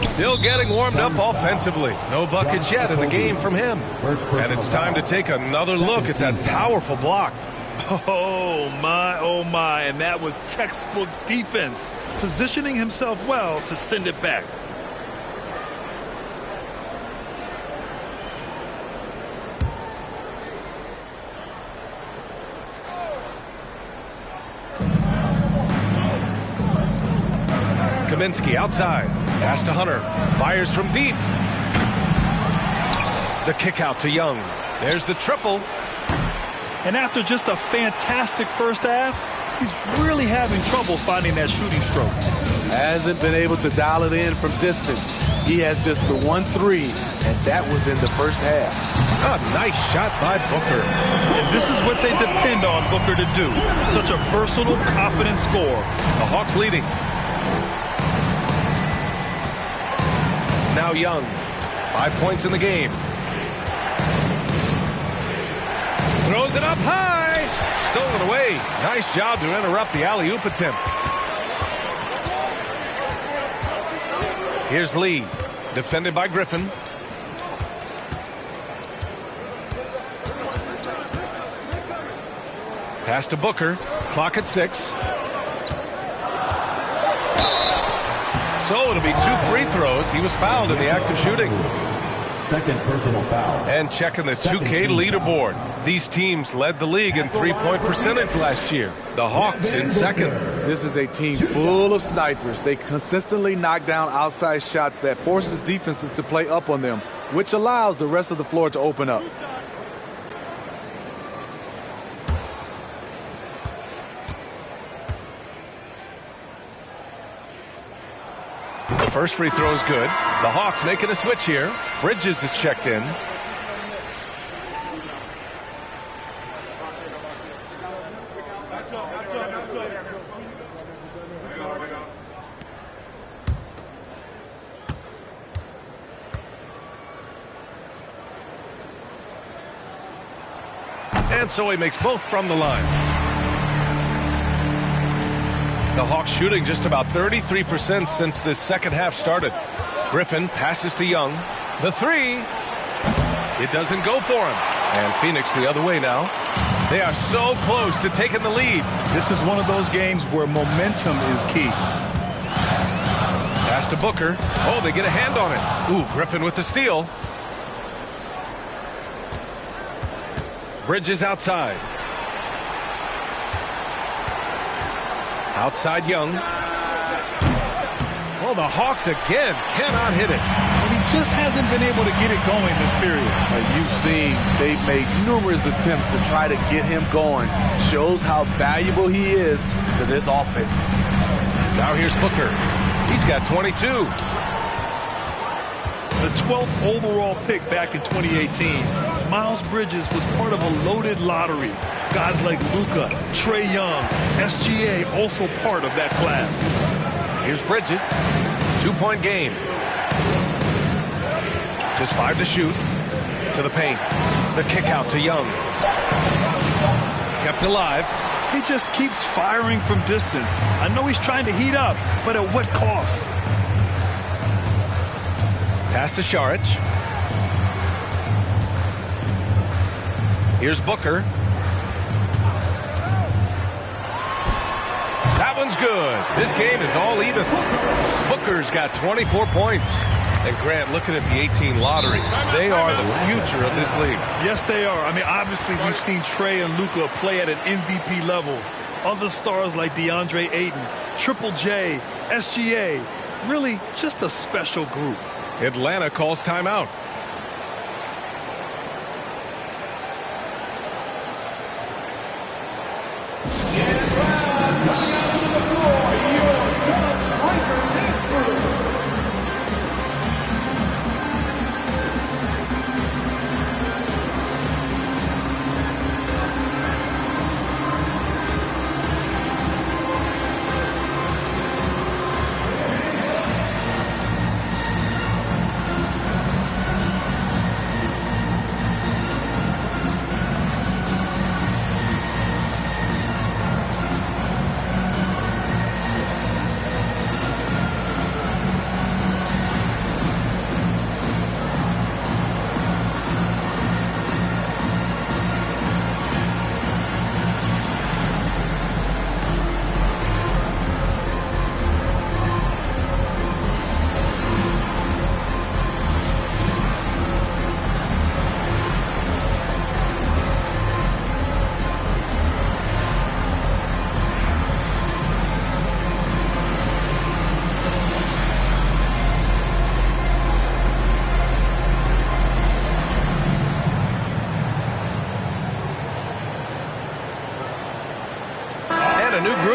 Still getting warmed up offensively. No buckets yet in the game from him. And it's time to take another look at that powerful block. Oh my, and that was textbook defense. Positioning himself well to send it back. Kaminsky outside. Pass to Hunter. Fires from deep. The kick out to Young. There's the triple. And after just a fantastic first half, He's really having trouble finding that shooting stroke. Hasn't been able to dial it in from distance. He has just the 1-3, and that was in the first half. A nice shot by Booker. And this is what they depend on Booker to do. Such a versatile, confident scorer. The Hawks leading. Now Young. 5 points in the game. Throws it up high. Stolen away. Nice job to interrupt the alley-oop attempt. Here's Lee. Defended by Griffin. Pass to Booker. Clock at 6. So it'll be 2 free throws. He was fouled in the act of shooting. Second personal foul. And checking the 2K leaderboard. These teams led the league in three-point percentage last year. The Hawks in second. This is a team full of snipers. They consistently knock down outside shots that forces defenses to play up on them, which allows the rest of the floor to open up. The first free throw is good. The Hawks making a switch here. Bridges is checked in. And so he makes both from the line. The Hawks shooting just about 33% since this second half started. Griffin passes to Young. The three. It doesn't go for him. And Phoenix the other way now. They are so close to taking the lead. This is one of those games where momentum is key. Pass to Booker. Oh, they get a hand on it. Ooh, Griffin with the steal. Bridges outside. Outside Young. Well, the Hawks again cannot hit it. And he just hasn't been able to get it going this period. You've seen they've made numerous attempts to try to get him going. Shows how valuable he is to this offense. Now here's Booker. He's got 22. The 12th overall pick back in 2018. Miles Bridges was part of a loaded lottery. Guys like Luka, Trae Young, SGA also part of that class. Here's Bridges. 2-point game. Just 5 to shoot. To the paint. The kick out to Young. Kept alive. He just keeps firing from distance. I know he's trying to heat up, but at what cost? Pass to Šarić. Here's Booker. That one's good. This game is all even. Booker's got 24 points. And Grant, looking at the 18 lottery, they are the future of this league. Yes, they are. I mean, obviously, we've seen Trae and Luka play at an MVP level. Other stars like DeAndre Ayton, Triple J, SGA, really just a special group. Atlanta calls timeout.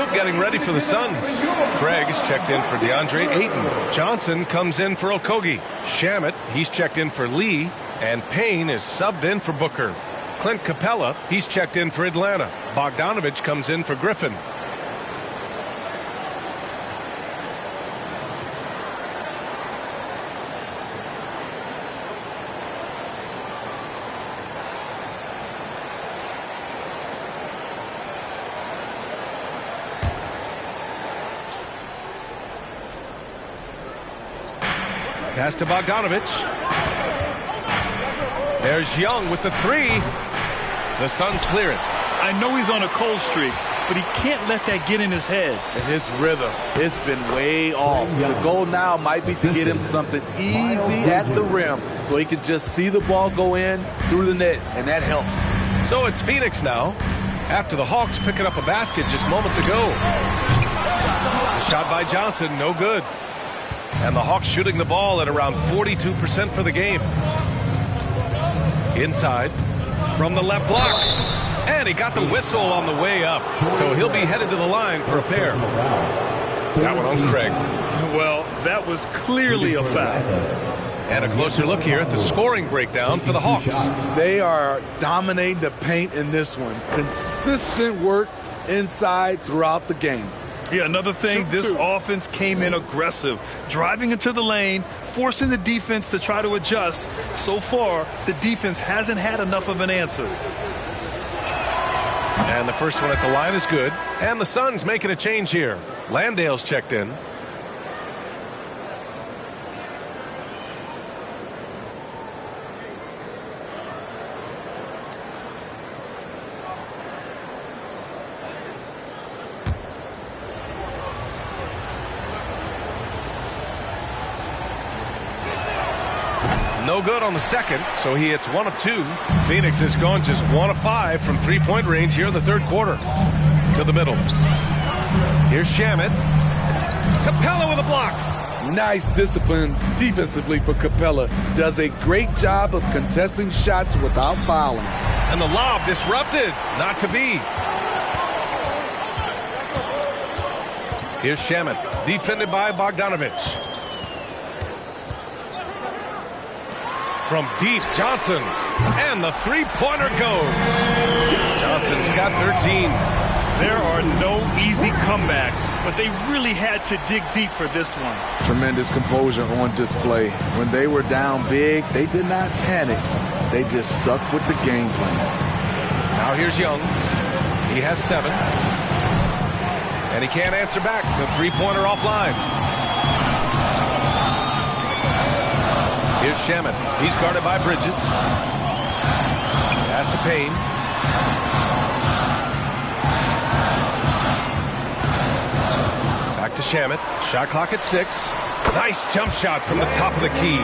good getting ready for the Suns. Craig is checked in for DeAndre Ayton. Johnson comes in for Okogie. Shamet, he's checked in for Lee. And Payne is subbed in for Booker. Clint Capella, he's checked in for Atlanta. Bogdanovich comes in for Griffin. Pass to Bogdanovich. There's Young with the three. The Suns clear it. I know he's on a cold streak, but he can't let that get in his head. And his rhythm, it's been way off. The goal now might be to get him something easy at the rim so he can just see the ball go in through the net, and that helps. So it's Phoenix now, after the Hawks picking up a basket just moments ago. The shot by Johnson, no good. And the Hawks shooting the ball at around 42% for the game. Inside from the left block. And he got the whistle on the way up. So he'll be headed to the line for a pair. That one on Craig. Well, that was clearly a foul. And a closer look here at the scoring breakdown for the Hawks. They are dominating the paint in this one. Consistent work inside throughout the game. Yeah, another thing, this offense came in aggressive, driving into the lane, forcing the defense to try to adjust. So far, the defense hasn't had enough of an answer. And the first one at the line is good. And the Suns making a change here. Landale's checked in. No good on the second, so he hits 1 of 2. Phoenix has gone just 1 of 5 from three-point range here in the third quarter. To the middle. Here's Shamet. Capella with a block. Nice discipline defensively for Capella. Does a great job of contesting shots without fouling. And the lob disrupted. Not to be. Here's Shamet. Defended by Bogdanovich. From deep, Johnson. And the three-pointer goes. Johnson's got 13. There are no easy comebacks, but they really had to dig deep for this one. Tremendous composure on display. When they were down big, they did not panic. They just stuck with the game plan. Now here's Young. He has 7. And he can't answer back. The three-pointer offline. Here's Shamet. He's guarded by Bridges. Pass to Payne. Back to Shamet. Shot clock at 6. Nice jump shot from the top of the key.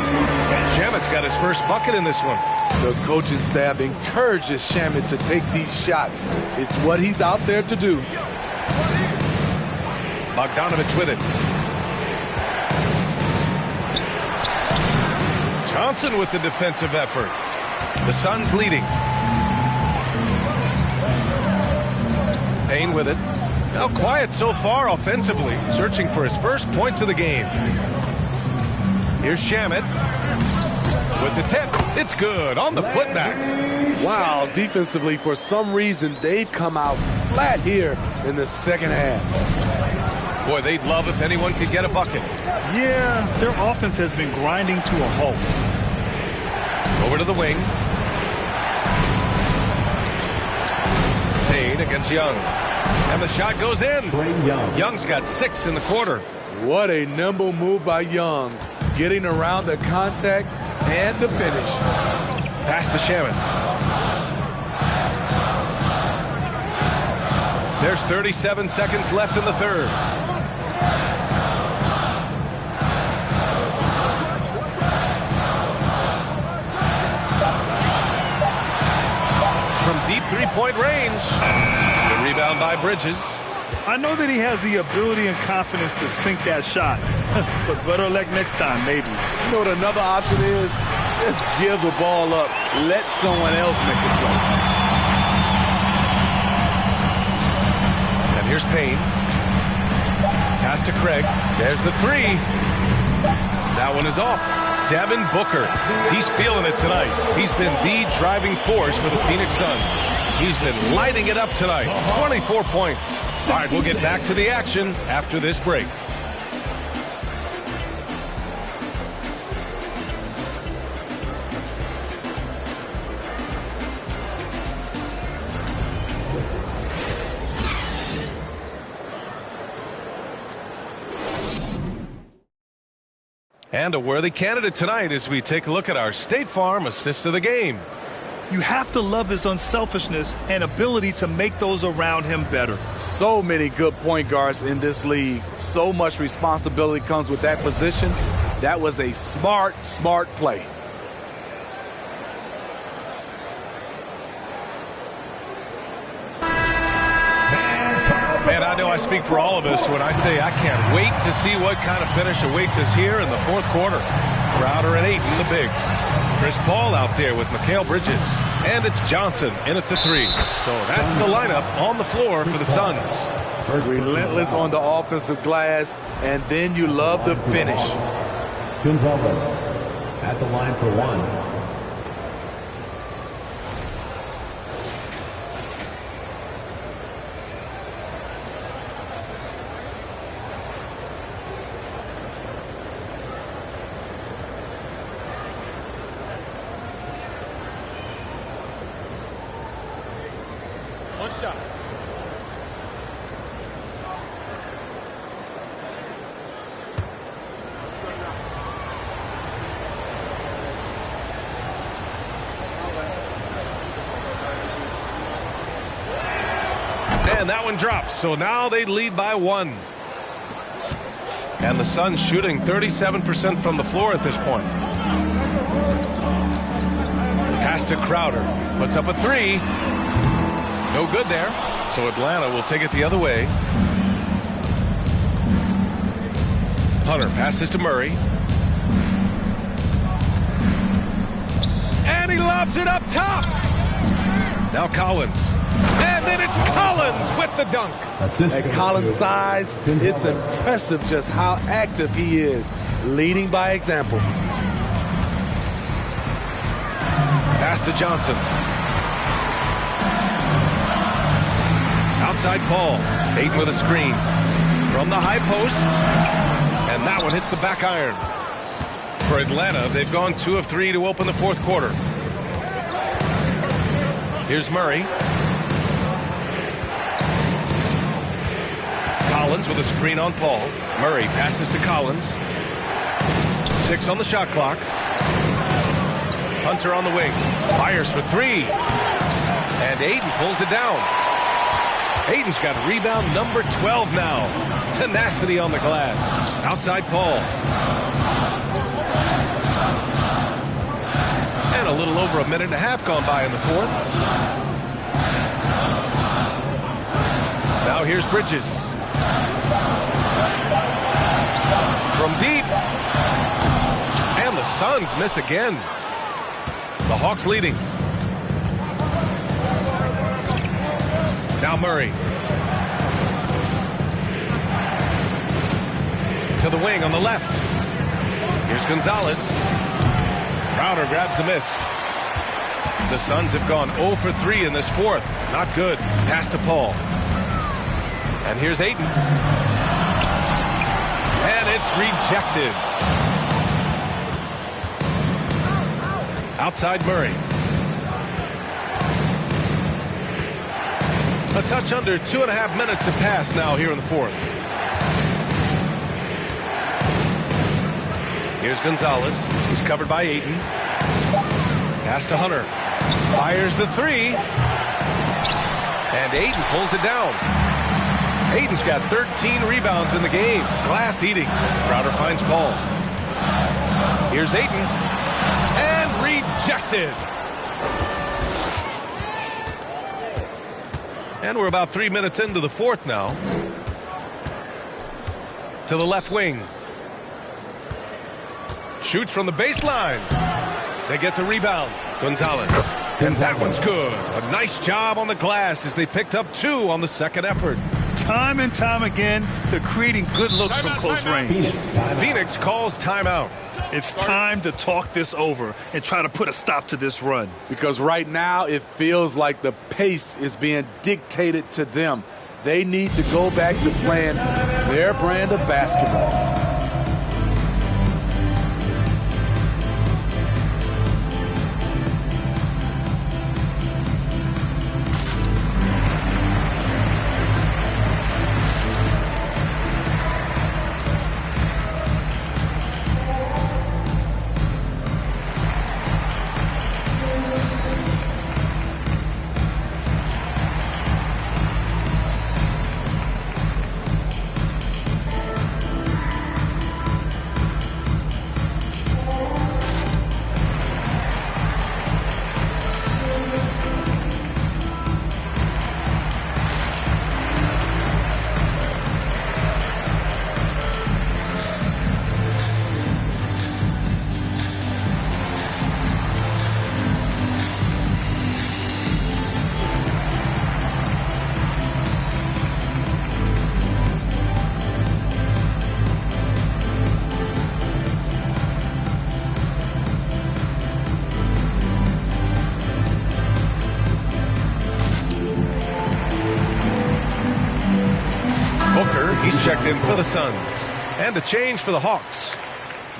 Shamet's got his first bucket in this one. The coaching staff encourages Shamet to take these shots. It's what he's out there to do. Bogdanovich with it. Johnson with the defensive effort. The Suns leading. Payne with it. Now quiet so far offensively, searching for his first points of the game. Here's Shamet with the tip. It's good on the putback. Wow, defensively, for some reason, they've come out flat here in the second half. Boy, they'd love if anyone could get a bucket. Yeah, their offense has been grinding to a halt. Over to the wing. Payne against Young. And the shot goes in. Young's got 6 in the quarter. What a nimble move by Young. Getting around the contact and the finish. Pass to Shamet. There's 37 seconds left in the third. From deep three-point range. The rebound by Bridges. I know that he has the ability and confidence to sink that shot, but better luck next time, maybe. You know what another option is? Just give the ball up. Let someone else make a play. And here's Payne. Pass to Craig. There's the three. That one is off. Devin Booker. He's feeling it tonight. He's been the driving force for the Phoenix Suns. He's been lighting it up tonight. 24 points. All right, we'll get back to the action after this break. And a worthy candidate tonight as we take a look at our State Farm assist of the game. You have to love his unselfishness and ability to make those around him better. So many good point guards in this league. So much responsibility comes with that position. That was a smart play. Man, I know I speak for all of us when I say I can't wait to see what kind of finish awaits us here in the fourth quarter. Crowder and Ayton, the bigs. Chris Paul out there with Mikal Bridges. And it's Johnson in at the three. So that's the lineup on the floor for the Suns. Relentless on the offensive glass, and then you love the finish. Gonzalez at the line for one. One shot. And that one drops. So now they lead by one. And the Suns shooting 37% from the floor at this point. Pass to Crowder. Puts up a three. No good there. So Atlanta will take it the other way. Hunter passes to Murray. And he lobs it up top. Now Collins. And then it's Collins with the dunk. At Collins' size, it's impressive just how active he is, leading by example. Pass to Johnson. Outside Paul. Ayton with a screen. From the high post. And that one hits the back iron. For Atlanta, they've gone 2 of 3 to open the fourth quarter. Here's Murray. Collins with a screen on Paul. Murray passes to Collins. 6 on the shot clock. Hunter on the wing. Fires for 3. And Ayton pulls it down. Ayton's got rebound number 12 now. Tenacity on the glass. Outside Paul. And a little over a minute and a half gone by in the fourth. Now here's Bridges. From deep. And the Suns miss again. The Hawks leading. Now Murray. To the wing on the left. Here's Gonzalez. Crowder grabs the miss. The Suns have gone 0 for 3 in this fourth. Not good. Pass to Paul. And here's Ayton. And it's rejected. Outside Murray. A touch under 2.5 minutes have passed now here in the fourth. Here's Gonzalez. He's covered by Ayton. Pass to Hunter. Fires the three. And Ayton pulls it down. Ayton's got 13 rebounds in the game. Glass eating. Crowder finds Paul. Here's Ayton. And rejected. And we're about 3 minutes into the fourth now. To the left wing. Shoots from the baseline. They get the rebound. Gonzalez. And that one's good. A nice job on the glass as they picked up 2 on the second effort. Time and time again, they're creating good looks from close range. Phoenix calls timeout. It's time to talk this over and try to put a stop to this run. Because right now it feels like the pace is being dictated to them. They need to go back to playing their brand of basketball. He's checked in for the Suns. And a change for the Hawks.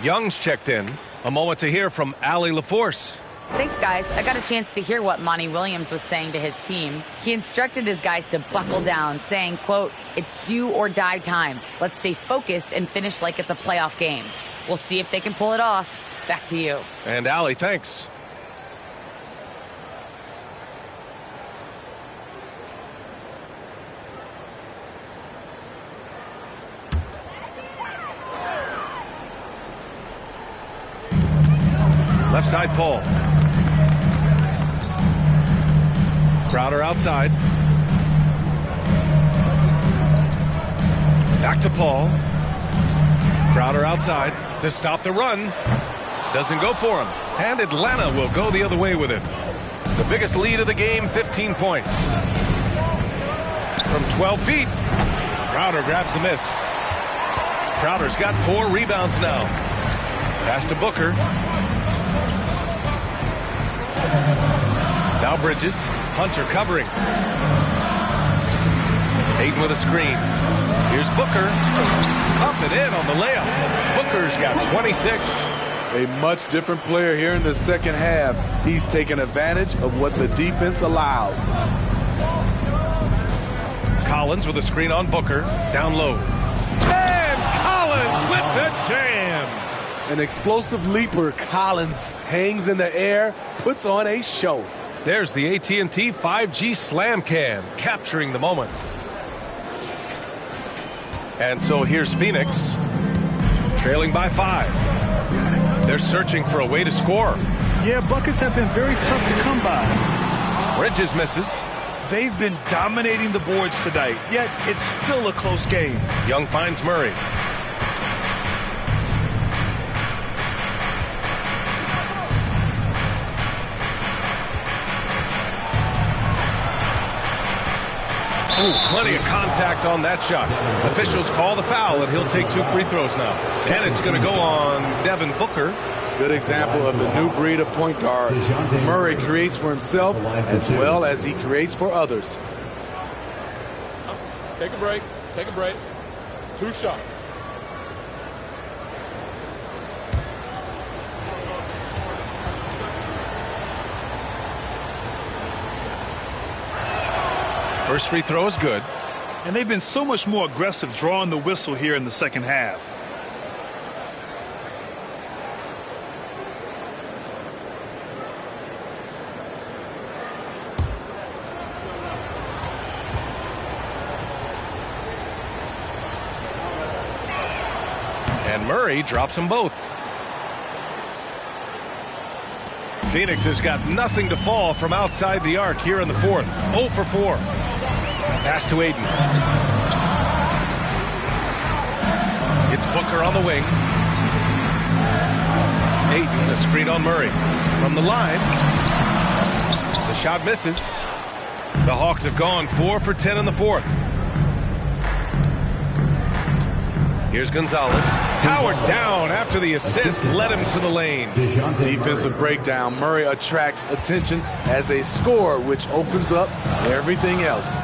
Young's checked in. A moment to hear from Allie LaForce. Thanks, guys. I got a chance to hear what Monty Williams was saying to his team. He instructed his guys to buckle down, saying, quote, "It's do or die time. Let's stay focused and finish like it's a playoff game. We'll see if they can pull it off." Back to you. And Allie, thanks. Left side, Paul. Crowder outside. Back to Paul. Crowder outside to stop the run. Doesn't go for him. And Atlanta will go the other way with it. The biggest lead of the game, 15 points. From 12 feet. Crowder grabs the miss. Crowder's got 4 rebounds now. Pass to Booker. Now Bridges. Hunter covering. Ayton with a screen. Here's Booker. Up and in on the layup. Booker's got 26. A much different player here in the second half. He's taking advantage of what the defense allows. Collins with a screen on Booker. Down low. And Collins with the jam. An explosive leaper, Collins hangs in the air, puts on a show. There's the AT&T 5G Slam Cam, capturing the moment. And so here's Phoenix, trailing by 5. They're searching for a way to score. Yeah, buckets have been very tough to come by. Bridges misses. They've been dominating the boards tonight, yet it's still a close game. Young finds Murray. Ooh, plenty of contact on that shot. Officials call the foul, and he'll take 2 free throws now. And it's going to go on Devin Booker. Good example of the new breed of point guards. Murray creates for himself as well as he creates for others. Take a break. Take a break. 2 shots. First free throw is good. And they've been so much more aggressive drawing the whistle here in the second half. And Murray drops them both. Phoenix has got nothing to fall from outside the arc here in the fourth. 0 for 4. Pass to Ayton. It's Booker on the wing. Ayton, the screen on Murray. From the line. The shot misses. The Hawks have gone 4 for 10 in the fourth. Here's Gonzalez. Powered down after the assist led him to the lane. Defensive breakdown. Murray attracts attention as a scorer, which opens up everything else.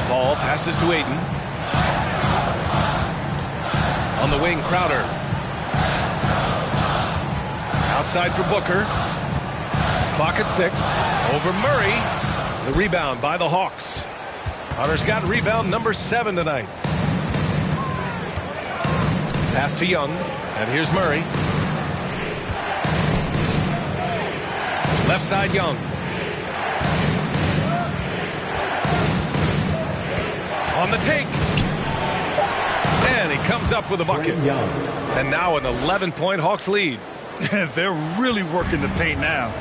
Ball passes to Ayton. On the wing, Crowder. Outside for Booker. Clock at 6. Over Murray. The rebound by the Hawks. Hunter's got rebound number 7 tonight. Pass to Young. And here's Murray. Left side, Young. On the take. And he comes up with a bucket. And now an 11-point Hawks lead. They're really working the paint now.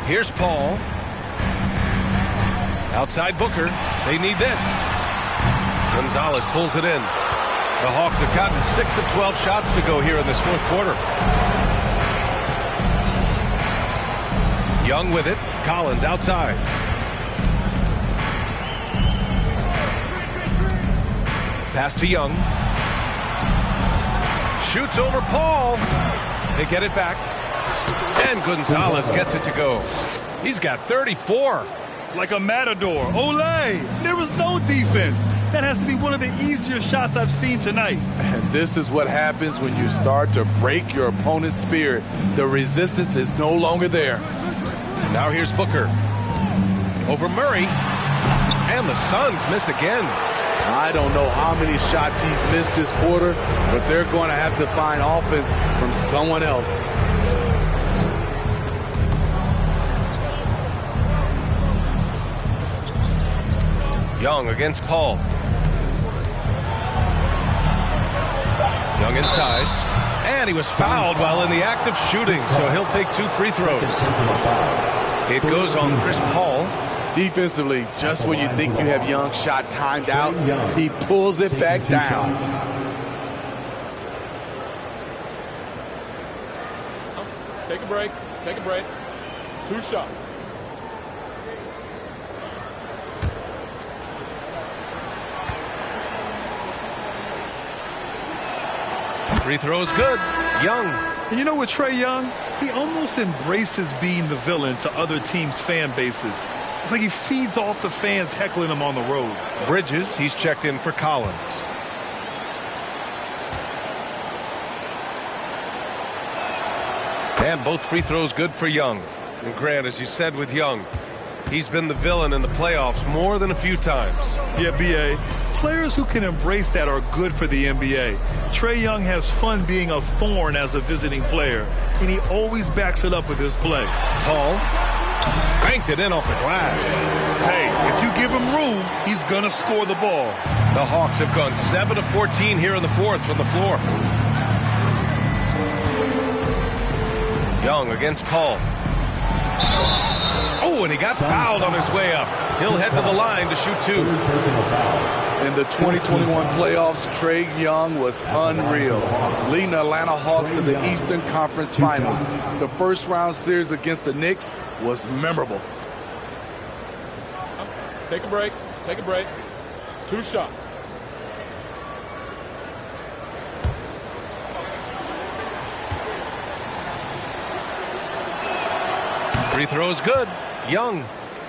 Here's Paul. Outside Booker. They need this. Gonzalez pulls it in. The Hawks have gotten 6 of 12 shots to go here in this fourth quarter. Young with it. Collins outside. Pass to Young. Shoots over Paul. They get it back. And Gonzalez gets it to go. He's got 34. Like a matador. Olé! There was no defense. That has to be one of the easier shots I've seen tonight. And this is what happens when you start to break your opponent's spirit. The resistance is no longer there. Now here's Booker. Over Murray. And the Suns miss again. I don't know how many shots he's missed this quarter, but they're going to have to find offense from someone else. Young against Paul. Young inside. And he was fouled while in the act of shooting, so he'll take 2 free throws. It goes on Chris Paul. Defensively, just when you think you have Young's shot timed out, he pulls it back down. Take a break. Take a break. 2 shots. Free throws good. Young. And you know what, Trae Young? He almost embraces being the villain to other teams' fan bases. It's like he feeds off the fans heckling him on the road. Bridges, he's checked in for Collins. And both free throws good for Young. And Grant, as you said with Young, he's been the villain in the playoffs more than a few times. Yeah, B.A. Players who can embrace that are good for the NBA. Trae Young has fun being a thorn as a visiting player, and he always backs it up with his play. Paul cranked it in off the glass. Hey, if you give him room, he's going to score the ball. The Hawks have gone 7 of 14 here in the fourth from the floor. Young against Paul. Oh, and he got fouled on his way up. He'll head to the line to shoot 2. In the 2021 playoffs, Trae Young was unreal, leading the Atlanta Hawks to the Eastern Conference Finals. The first round series against the Knicks was memorable. Take a break. Take a break. 2 shots. Free throws good. Young.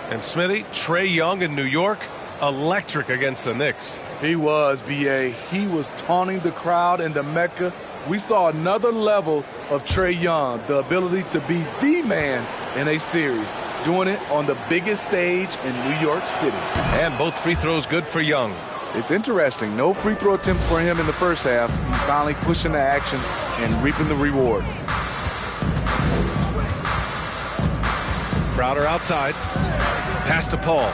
And Smitty, Trae Young in New York, electric against the Knicks. He was, B.A. He was taunting the crowd in the Mecca. We saw another level of Trae Young, the ability to be the man in a series, doing it on the biggest stage in New York City. And both free throws good for Young. It's interesting. No free throw attempts for him in the first half. He's finally pushing the action and reaping the reward. Crowder outside. Pass to Paul.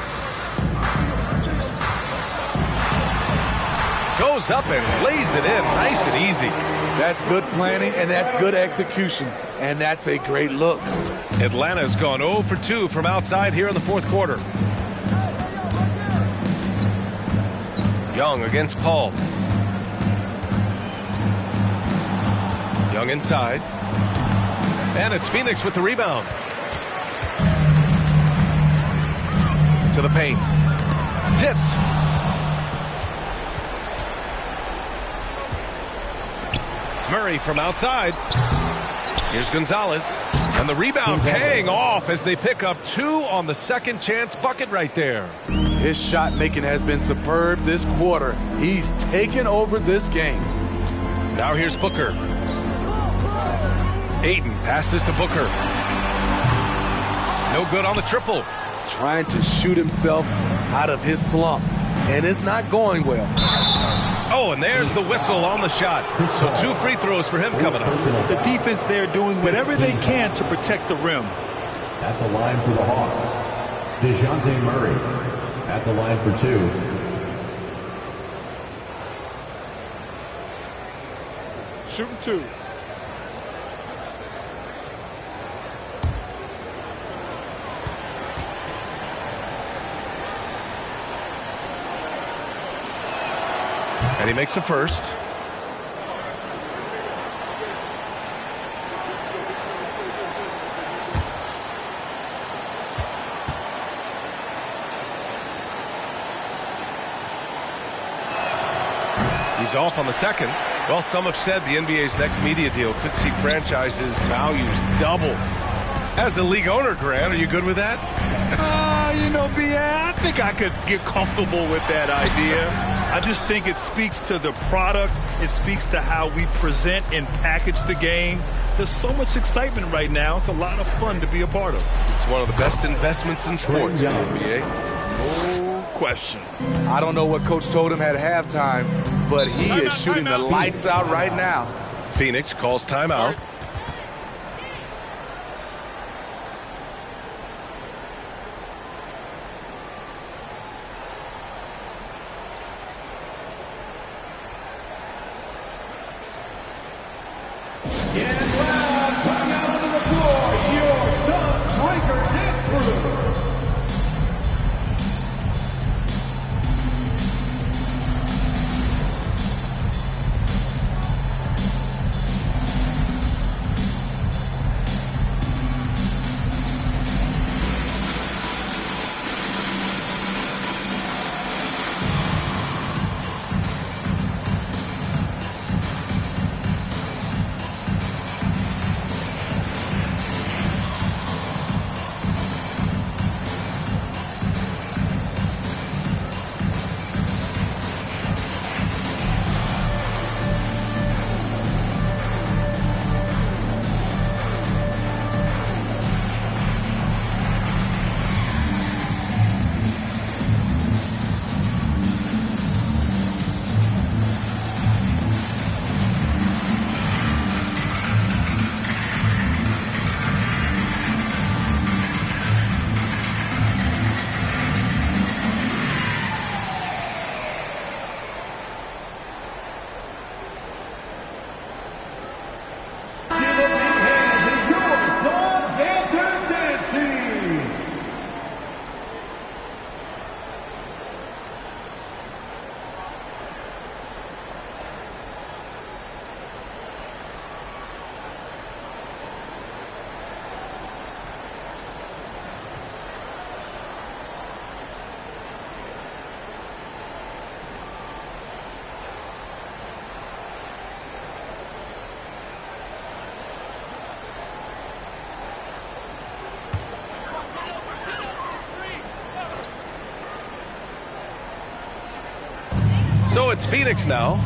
Goes up and lays it in. Nice and easy. That's good planning, and that's good execution. And that's a great look. Atlanta's gone 0 for 2 from outside here in the fourth quarter. Young against Paul. Young inside. And it's Phoenix with the rebound. To the paint. Tipped. Murray from outside. Here's Gonzalez. And the rebound paying off as they pick up 2 on the second chance bucket right there. His shot making has been superb this quarter. He's taken over this game. Now here's Booker. Ayton passes to Booker. No good on the triple. Trying to shoot himself out of his slump, and it's not going well. Oh, and there's the whistle on the shot. So 2 free throws for him coming up. The defense there doing whatever they can to protect the rim. At the line for the Hawks, DeJounte Murray. At the line for 2. Shooting 2. And he makes a first. He's off on the second. Well, some have said the NBA's next media deal could see franchises' values double. As the league owner, Grant, are you good with that? You know, I think I could get comfortable with that idea. I just think it speaks to the product. It speaks to how we present and package the game. There's so much excitement right now. It's a lot of fun to be a part of. It's one of the best investments in sports, the NBA. No question. I don't know what Coach told him at halftime, but he is shooting the lights out right now. Phoenix calls timeout. So it's Phoenix now.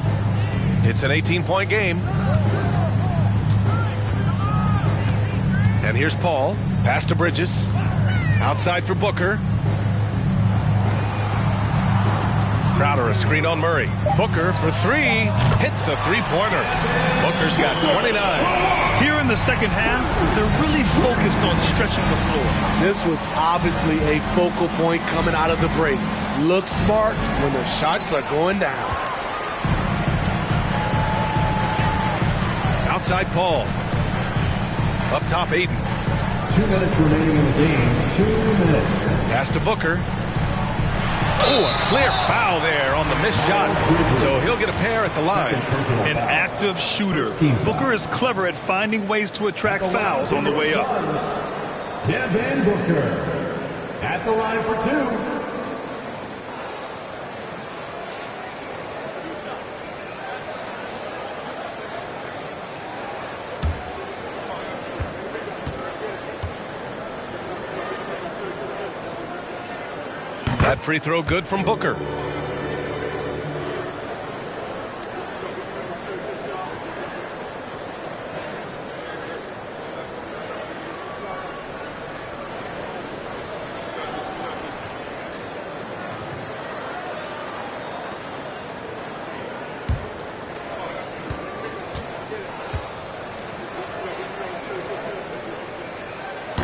It's an 18-point game. And here's Paul. Pass to Bridges. Outside for Booker. Crowder, a screen on Murray. Booker for 3. Hits a three-pointer. Booker's got 29. Here in the second half, they're really focused on stretching the floor. This was obviously a focal point coming out of the break. Look smart when the shots are going down. Outside Paul. Up top Ayton. 2 minutes remaining in the game. 2 minutes. Pass to Booker. Oh, a clear foul there on the missed shot. So he'll get a pair at the line. An active shooter. Booker is clever at finding ways to attract fouls on the way up. Devin Booker at the line for 2. That free throw good from Booker.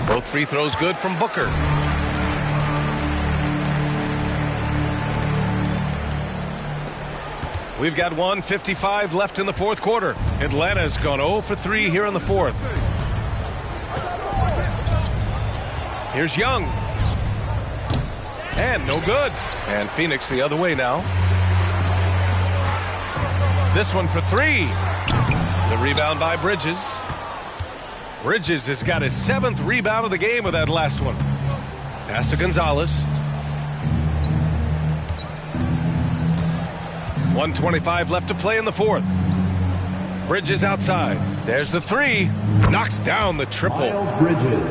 Both free throws good from Booker. We've got 1:55 left in the fourth quarter. Atlanta's gone 0 for 3 here in the fourth. Here's Young. And no good. And Phoenix the other way now. This one for 3. The rebound by Bridges. Bridges has got his 7th rebound of the game with that last one. Pass to Gonzalez. 1:25 left to play in the fourth. Bridges outside. There's the 3. Knocks down the triple.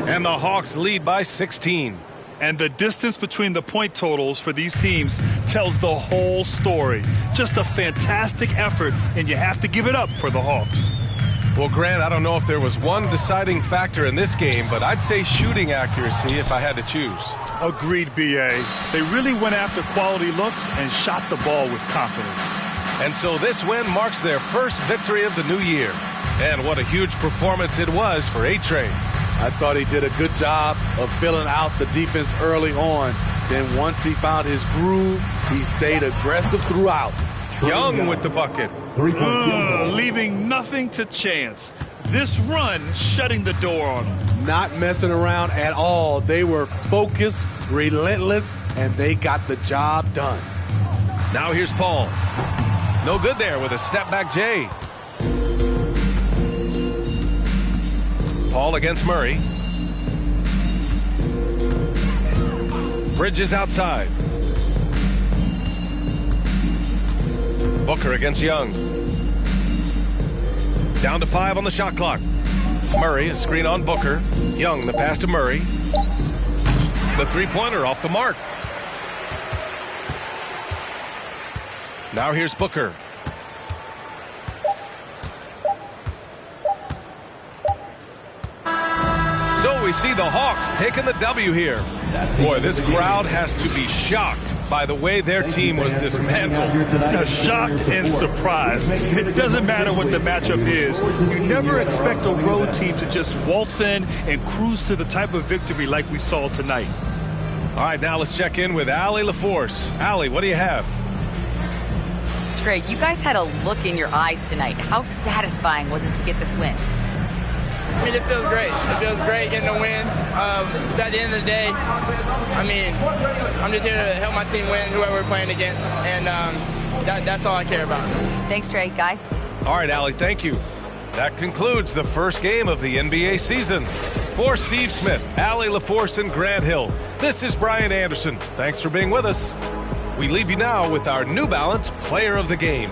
And the Hawks lead by 16. And the distance between the point totals for these teams tells the whole story. Just a fantastic effort, and you have to give it up for the Hawks. Well, Grant, I don't know if there was one deciding factor in this game, but I'd say shooting accuracy if I had to choose. Agreed, B.A. They really went after quality looks and shot the ball with confidence. And so this win marks their first victory of the new year. And what a huge performance it was for A-Train. I thought he did a good job of filling out the defense early on. Then once he found his groove, he stayed aggressive throughout. Young with the bucket. Leaving nothing to chance. This run shutting the door on them. Not messing around at all. They were focused, relentless, and they got the job done. Now here's Paul. No good there with a step-back J. Paul against Murray. Bridges outside. Booker against Young. Down to 5 on the shot clock. Murray, a screen on Booker. Young, the pass to Murray. The three-pointer off the mark. Now here's Booker. So we see the Hawks taking the W here. Boy, this crowd has to be shocked by the way their team was dismantled. Shocked and surprised. It doesn't matter what the matchup is. You never expect a road team to just waltz in and cruise to the type of victory like we saw tonight. All right, now let's check in with Allie LaForce. Allie, what do you have? Trey, you guys had a look in your eyes tonight. How satisfying was it to get this win? I mean, it feels great. It feels great getting a win. But at the end of the day, I mean, I'm just here to help my team win, whoever we're playing against, and that's all I care about. Thanks, Trey. Guys. All right, Allie, thank you. That concludes the first game of the NBA season. For Steve Smith, Allie LaForce, and Grant Hill, this is Brian Anderson. Thanks for being with us. We leave you now with our New Balance Player of the Game.